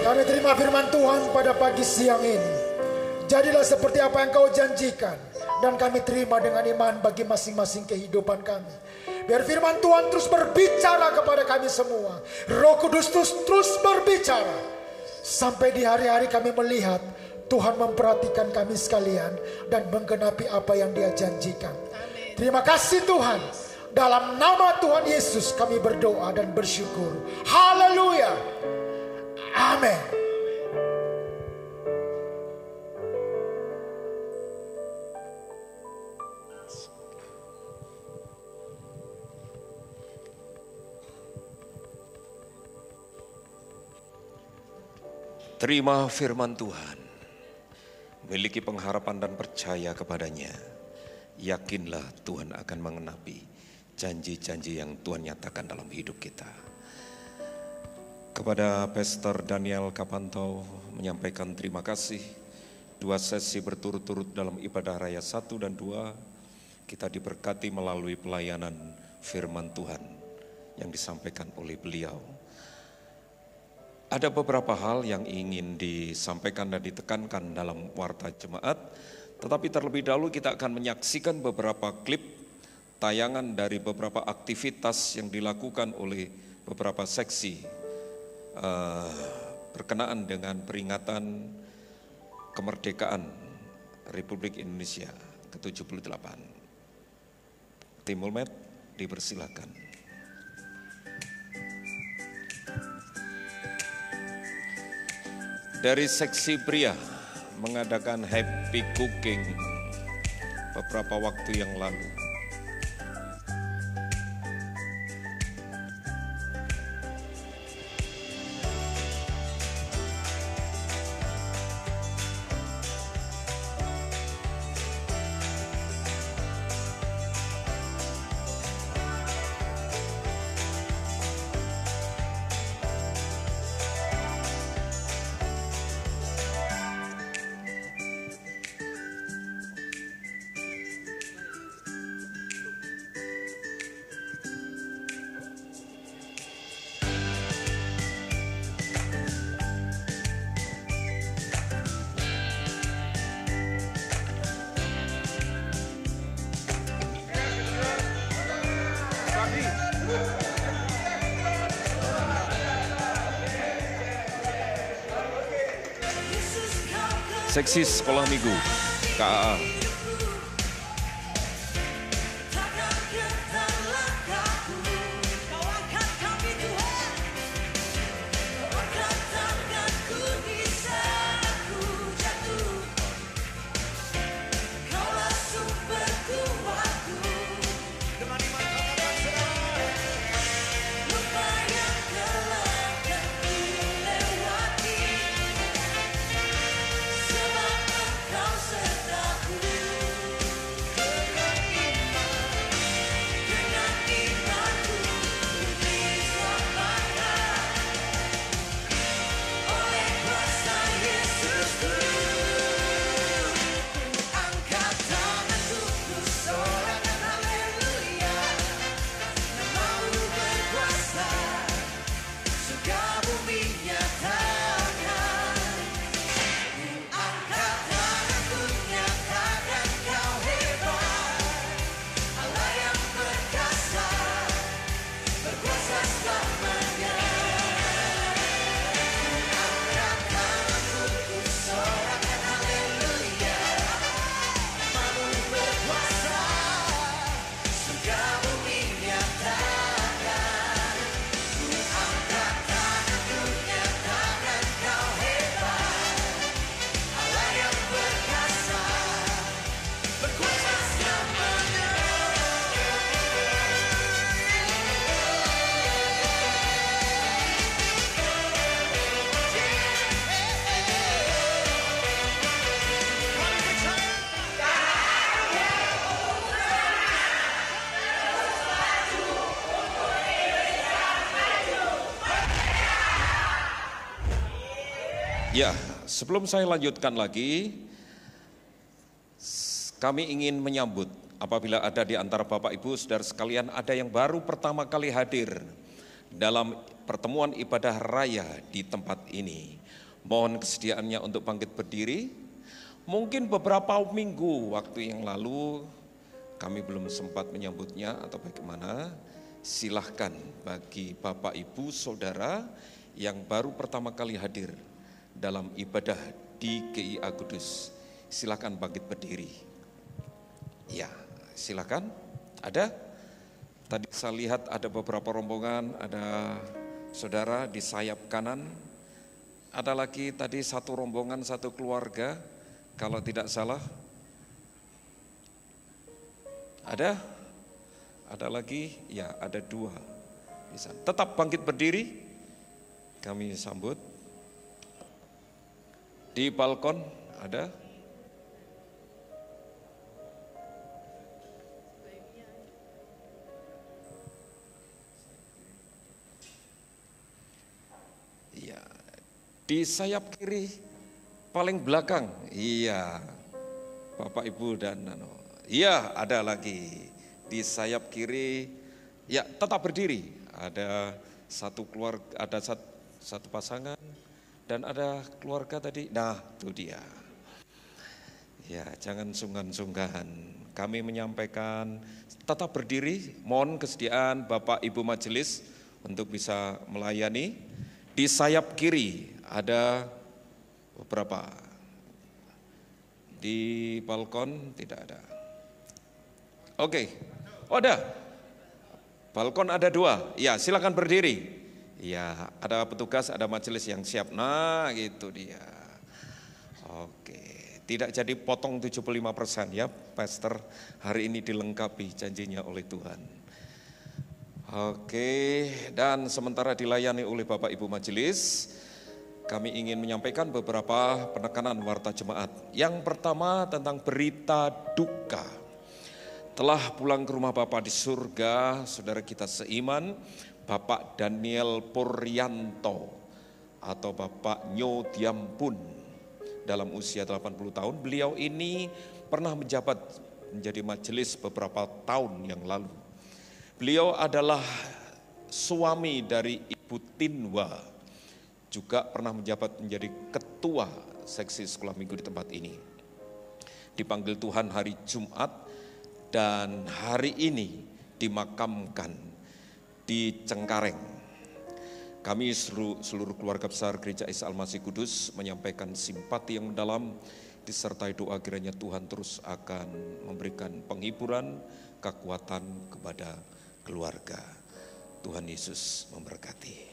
Kami terima firman Tuhan pada pagi siang ini. Jadilah seperti apa yang Kau janjikan. Dan kami terima dengan iman bagi masing-masing kehidupan kami. Biar firman Tuhan terus berbicara kepada kami semua. Roh Kudus terus berbicara. Sampai di hari-hari kami melihat Tuhan memperhatikan kami sekalian. Dan menggenapi apa yang Dia janjikan. Amin. Terima kasih Tuhan. Dalam nama Tuhan Yesus kami berdoa dan bersyukur. Haleluya. Amin. Terima firman Tuhan, miliki pengharapan dan percaya kepadanya. Yakinlah Tuhan akan mengenapi janji-janji yang Tuhan nyatakan dalam hidup kita. Kepada Pastor Daniel Kapanto menyampaikan terima kasih. 2 sesi berturut-turut dalam ibadah raya 1 dan 2, kita diberkati melalui pelayanan firman Tuhan yang disampaikan oleh beliau. Ada beberapa hal yang ingin disampaikan dan ditekankan dalam warta jemaat, tetapi terlebih dahulu kita akan menyaksikan beberapa klip tayangan dari beberapa aktivitas yang dilakukan oleh beberapa seksi berkenaan dengan peringatan kemerdekaan Republik Indonesia ke-78. Tim Mulmed dipersilakan. Dari seksi pria mengadakan happy cooking beberapa waktu yang lalu. Seksi sekolah minggu KAA. Sebab engkau sertaku. Ya, sebelum saya lanjutkan lagi, kami ingin menyambut apabila ada di antara Bapak Ibu Saudara sekalian ada yang baru pertama kali hadir dalam pertemuan ibadah raya di tempat ini. Mohon kesediaannya untuk bangkit berdiri. Mungkin beberapa minggu waktu yang lalu kami belum sempat menyambutnya atau bagaimana. Silahkan bagi Bapak Ibu Saudara yang baru pertama kali hadir dalam ibadah di GIA Kudus, silahkan bangkit berdiri. Ya, silahkan. Ada? Tadi saya lihat ada beberapa rombongan, ada saudara di sayap kanan. Ada lagi tadi satu rombongan, satu keluarga, kalau tidak salah. Ada? Ada lagi? Ya, ada dua. Bisa. Tetap bangkit berdiri. Kami sambut. Di balkon ada? Iya. Di sayap kiri paling belakang. Iya. Bapak Ibu dan iya, ada lagi. Di sayap kiri, ya tetap berdiri. Ada satu keluarga, ada satu pasangan. Dan ada keluarga tadi, nah itu dia. Ya, jangan sungkan-sungkan. Kami menyampaikan tetap berdiri, mohon kesediaan Bapak Ibu Majelis untuk bisa melayani. Di sayap kiri ada beberapa. Di balkon tidak ada. Oke, oh ada. Balkon ada dua, ya silakan berdiri. Ya, ada petugas, ada majelis yang siap. Nah, gitu dia. Oke, tidak jadi potong 75% ya, Pastor. Hari ini dilengkapi janjinya oleh Tuhan. Oke, dan sementara dilayani oleh Bapak Ibu Majelis, kami ingin menyampaikan beberapa penekanan warta jemaat. Yang pertama tentang berita duka. Telah pulang ke rumah Bapa di surga, saudara kita seiman, Bapak Daniel Puryanto atau Bapak Nyo Diampun dalam usia 80 tahun. Beliau ini pernah menjabat menjadi majelis beberapa tahun yang lalu. Beliau adalah suami dari Ibu Tinwa, juga pernah menjabat menjadi ketua seksi sekolah minggu di tempat ini. Dipanggil Tuhan hari Jumat dan hari ini dimakamkan di Cengkareng. Kami seluruh keluarga besar Gereja Isa Almasih Kudus menyampaikan simpati yang mendalam, disertai doa kiranya Tuhan terus akan memberikan penghiburan, kekuatan kepada keluarga. Tuhan Yesus memberkati.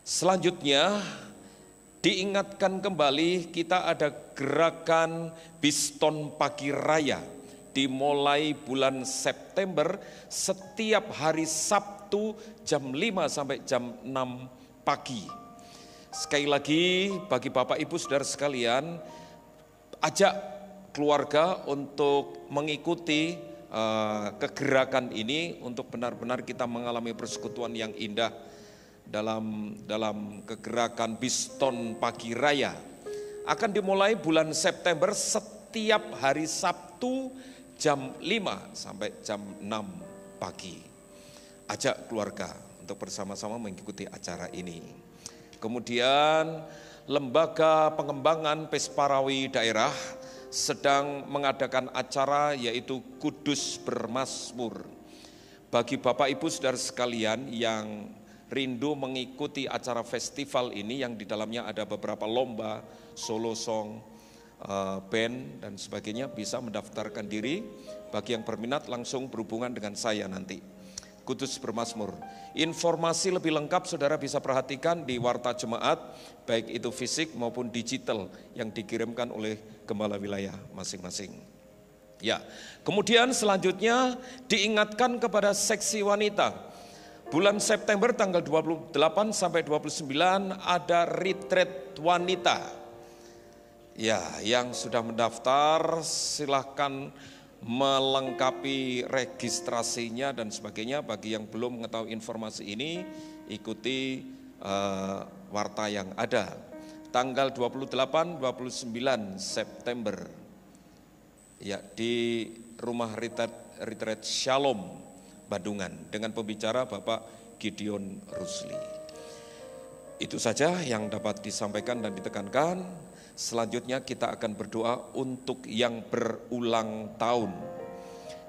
Selanjutnya diingatkan kembali kita ada gerakan Biston Pagi Raya dimulai bulan September setiap hari Sabtu jam 5 sampai jam 6 pagi. Sekali lagi bagi Bapak Ibu Saudara sekalian, ajak keluarga untuk mengikuti kegerakan ini untuk benar-benar kita mengalami persekutuan yang indah dalam kegerakan Biston Pagi Raya. Akan dimulai bulan September setiap hari Sabtu jam 5 sampai jam 6 pagi. Ajak keluarga untuk bersama-sama mengikuti acara ini. Kemudian Lembaga Pengembangan Pesparawi Daerah sedang mengadakan acara yaitu Kudus Bermazmur. Bagi Bapak Ibu Saudara sekalian yang rindu mengikuti acara festival ini yang di dalamnya ada beberapa lomba, solo song, band dan sebagainya, bisa mendaftarkan diri. Bagi yang berminat langsung berhubungan dengan saya nanti. Kudus Bermazmur. Informasi lebih lengkap saudara bisa perhatikan di warta jemaat, baik itu fisik maupun digital yang dikirimkan oleh gembala wilayah masing-masing. Ya, kemudian selanjutnya diingatkan kepada seksi wanita. Bulan September tanggal 28 sampai 29 ada retreat wanita. Ya, yang sudah mendaftar silahkan melengkapi registrasinya dan sebagainya. Bagi yang belum mengetahui informasi ini, ikuti warta yang ada. tanggal 28-29 September ya di rumah retreat Shalom Bandungan dengan pembicara Bapak Gideon Rusli. Itu saja yang dapat disampaikan dan ditekankan. Selanjutnya kita akan berdoa untuk yang berulang tahun.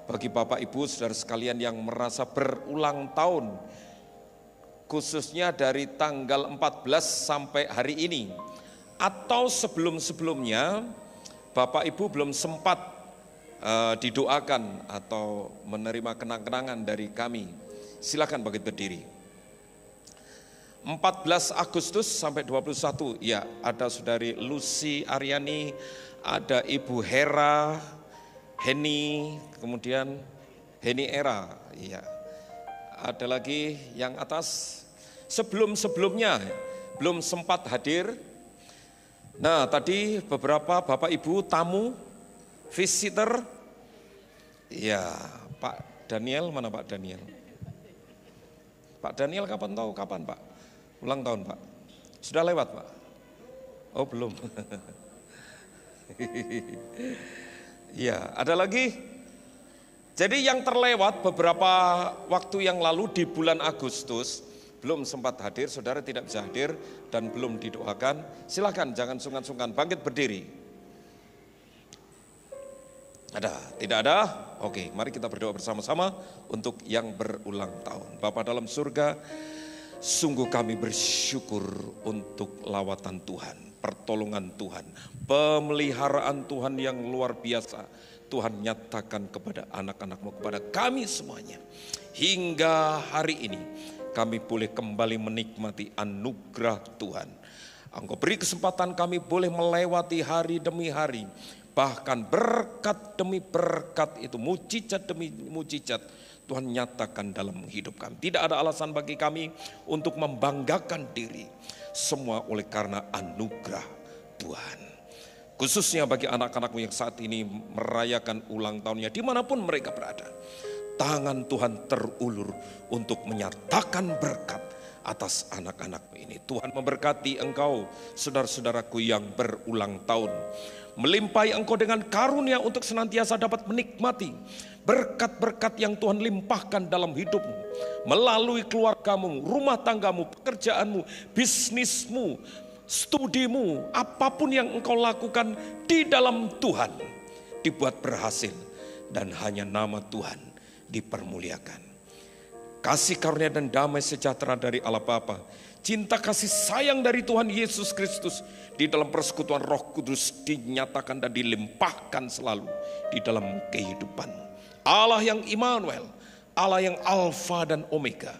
Bagi Bapak Ibu Saudara sekalian yang merasa berulang tahun, khususnya dari tanggal 14 sampai hari ini, atau sebelum-sebelumnya Bapak Ibu belum sempat didoakan atau menerima kenang-kenangan dari kami, silakan bangkit berdiri. 14 Agustus sampai 21, ya ada Saudari Lucy Aryani, ada Ibu Hera, Heni, kemudian Heni Era, ya. Ada lagi yang atas, sebelum-sebelumnya belum sempat hadir. Nah tadi beberapa Bapak Ibu tamu, visitor, ya Pak Daniel, mana Pak Daniel? Pak Daniel kapan tahu? Kapan Pak? Ulang tahun Pak? Sudah lewat Pak? Oh belum. Ya ada lagi. Jadi yang terlewat beberapa waktu yang lalu di bulan Agustus belum sempat hadir, saudara tidak bisa hadir dan belum didoakan. Silakan jangan sungkan-sungkan, bangkit berdiri. Ada? Tidak ada? Oke, mari kita berdoa bersama-sama untuk yang berulang tahun. Bapa dalam surga, sungguh kami bersyukur untuk lawatan Tuhan, pertolongan Tuhan, pemeliharaan Tuhan yang luar biasa. Tuhan nyatakan kepada anak-anak-Mu, kepada kami semuanya. Hingga hari ini kami boleh kembali menikmati anugerah Tuhan. Engkau beri kesempatan kami boleh melewati hari demi hari. Bahkan berkat demi berkat itu, mujizat demi mujizat Tuhan nyatakan dalam hidup kami. Tidak ada alasan bagi kami untuk membanggakan diri. Semua oleh karena anugerah Tuhan. Khususnya bagi anak-anakmu yang saat ini merayakan ulang tahunnya dimanapun mereka berada. Tangan Tuhan terulur untuk menyatakan berkat atas anak-anakmu ini. Tuhan memberkati engkau, saudara-saudaraku yang berulang tahun. Melimpahi engkau dengan karunia untuk senantiasa dapat menikmati berkat-berkat yang Tuhan limpahkan dalam hidupmu. Melalui keluargamu, rumah tanggamu, pekerjaanmu, bisnismu, studimu, apapun yang engkau lakukan di dalam Tuhan dibuat berhasil dan hanya nama Tuhan dipermuliakan. Kasih karunia dan damai sejahtera dari Allah Bapa, cinta kasih sayang dari Tuhan Yesus Kristus di dalam persekutuan Roh Kudus dinyatakan dan dilimpahkan selalu di dalam kehidupan. Allah yang Immanuel, Allah yang Alfa dan Omega,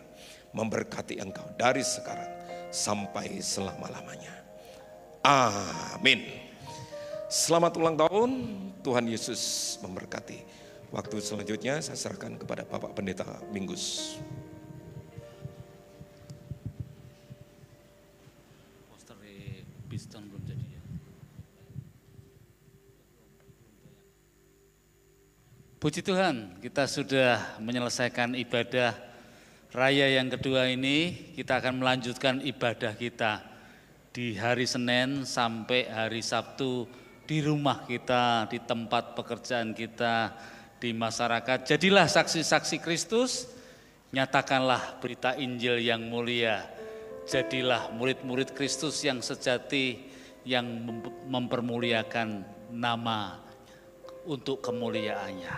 memberkati engkau dari sekarang sampai selama-lamanya. Amin. Selamat ulang tahun, Tuhan Yesus memberkati. Waktu selanjutnya saya serahkan kepada Bapak Pendeta Minggus. Poster di Piston belum jadi ya. Puji Tuhan, kita sudah menyelesaikan ibadah raya yang kedua ini. Kita akan melanjutkan ibadah kita di hari Senin sampai hari Sabtu di rumah kita, di tempat pekerjaan kita, di masyarakat. Jadilah saksi-saksi Kristus, nyatakanlah berita Injil yang mulia. Jadilah murid-murid Kristus yang sejati, yang mempermuliakan nama untuk kemuliaannya.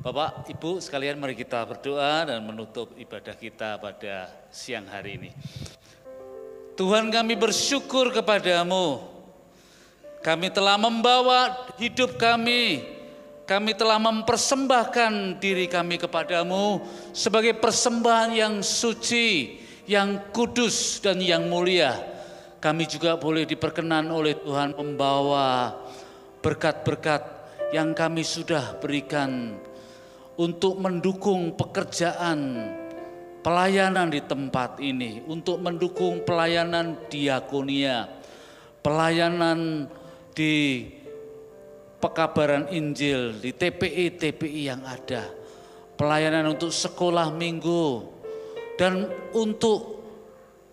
Bapak, Ibu sekalian, mari kita berdoa dan menutup ibadah kita pada siang hari ini. Tuhan, kami bersyukur kepadamu. Kami telah membawa hidup kami telah mempersembahkan diri kami kepadamu sebagai persembahan yang suci, yang kudus dan yang mulia. Kami juga boleh diperkenan oleh Tuhan membawa berkat-berkat yang kami sudah berikan untuk mendukung pekerjaan pelayanan di tempat ini, untuk mendukung pelayanan diakonia, pelayanan di pekabaran Injil, di TPI yang ada, pelayanan untuk sekolah minggu, dan untuk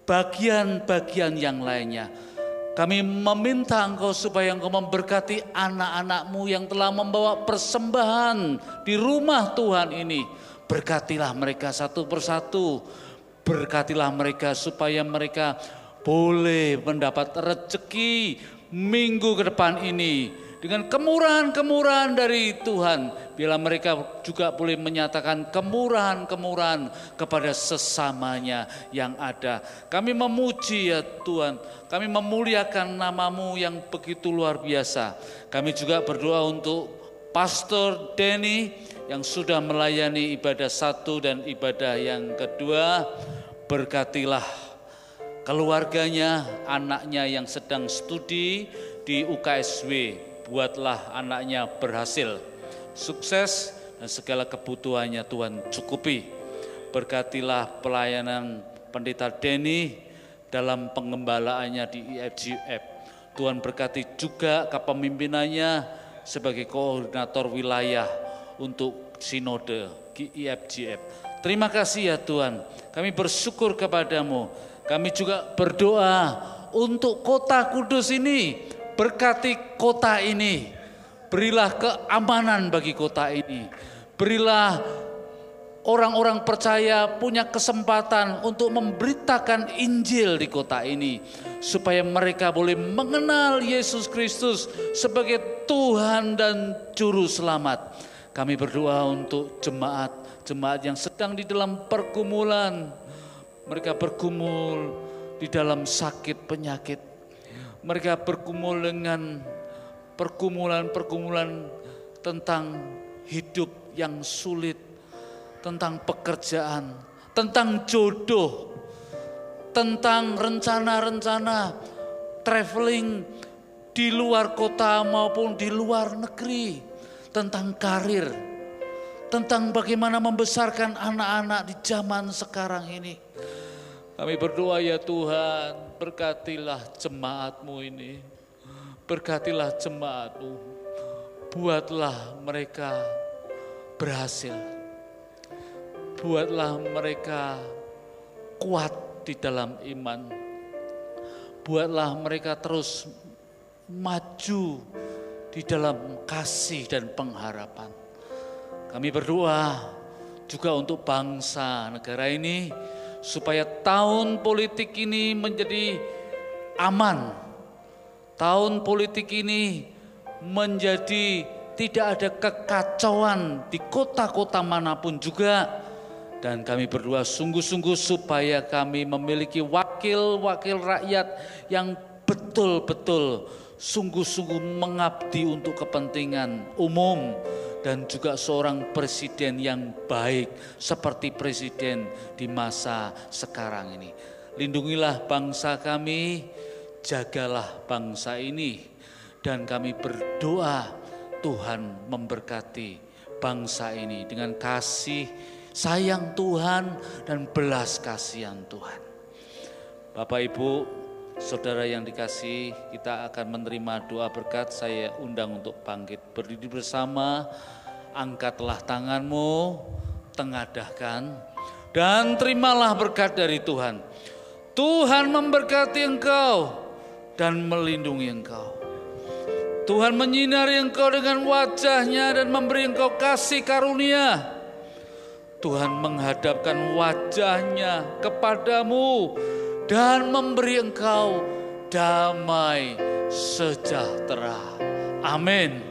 bagian-bagian yang lainnya. Kami meminta Engkau supaya Engkau memberkati anak-anak-Mu yang telah membawa persembahan di rumah Tuhan ini. Berkatilah mereka satu persatu. Berkatilah mereka supaya mereka boleh mendapat rezeki minggu ke depan ini. Dengan kemurahan-kemurahan dari Tuhan, bila mereka juga boleh menyatakan kemurahan-kemurahan kepada sesamanya yang ada. Kami memuji ya Tuhan, kami memuliakan nama-Mu yang begitu luar biasa. Kami juga berdoa untuk Pastor Denny yang sudah melayani ibadah 1 dan ibadah yang kedua. Berkatilah keluarganya, anaknya yang sedang studi di UKSW. Buatlah anaknya berhasil, sukses, dan segala kebutuhannya Tuhan cukupi. Berkatilah pelayanan Pendeta Denny dalam pengembalaannya di IFGF. Tuhan berkati juga kepemimpinannya sebagai koordinator wilayah untuk sinode IFGF. Terima kasih ya Tuhan, kami bersyukur kepadamu. Kami juga berdoa untuk kota kudus ini. Berkati kota ini, berilah keamanan bagi kota ini. Berilah orang-orang percaya punya kesempatan untuk memberitakan Injil di kota ini. Supaya mereka boleh mengenal Yesus Kristus sebagai Tuhan dan Juru Selamat. Kami berdoa untuk jemaat yang sedang di dalam pergumulan. Mereka bergumul di dalam sakit penyakit. Mereka bergumul dengan pergumulan-pergumulan tentang hidup yang sulit, tentang pekerjaan, tentang jodoh, tentang rencana-rencana traveling di luar kota maupun di luar negeri, tentang karir, tentang bagaimana membesarkan anak-anak di zaman sekarang ini. Kami berdoa ya Tuhan, berkatilah jemaat-Mu ini, berkatilah jemaat-Mu, buatlah mereka berhasil, buatlah mereka kuat di dalam iman, buatlah mereka terus maju di dalam kasih dan pengharapan. Kami berdoa juga untuk bangsa negara ini, supaya tahun politik ini menjadi aman. Tahun politik ini menjadi tidak ada kekacauan di kota-kota manapun juga. Dan kami berdoa sungguh-sungguh supaya kami memiliki wakil-wakil rakyat yang betul-betul sungguh-sungguh mengabdi untuk kepentingan umum. Dan juga seorang presiden yang baik seperti presiden di masa sekarang ini. Lindungilah bangsa kami, jagalah bangsa ini. Dan kami berdoa Tuhan memberkati bangsa ini dengan kasih sayang Tuhan dan belas kasihan Tuhan. Bapak Ibu, saudara yang dikasihi, kita akan menerima doa berkat. Saya undang untuk bangkit berdiri bersama. Angkatlah tanganmu, tengadahkan, dan terimalah berkat dari Tuhan. Tuhan memberkati engkau dan melindungi engkau. Tuhan menyinari engkau dengan wajah-Nya dan memberi engkau kasih karunia. Tuhan menghadapkan wajah-Nya kepadamu dan memberi engkau damai sejahtera. Amin.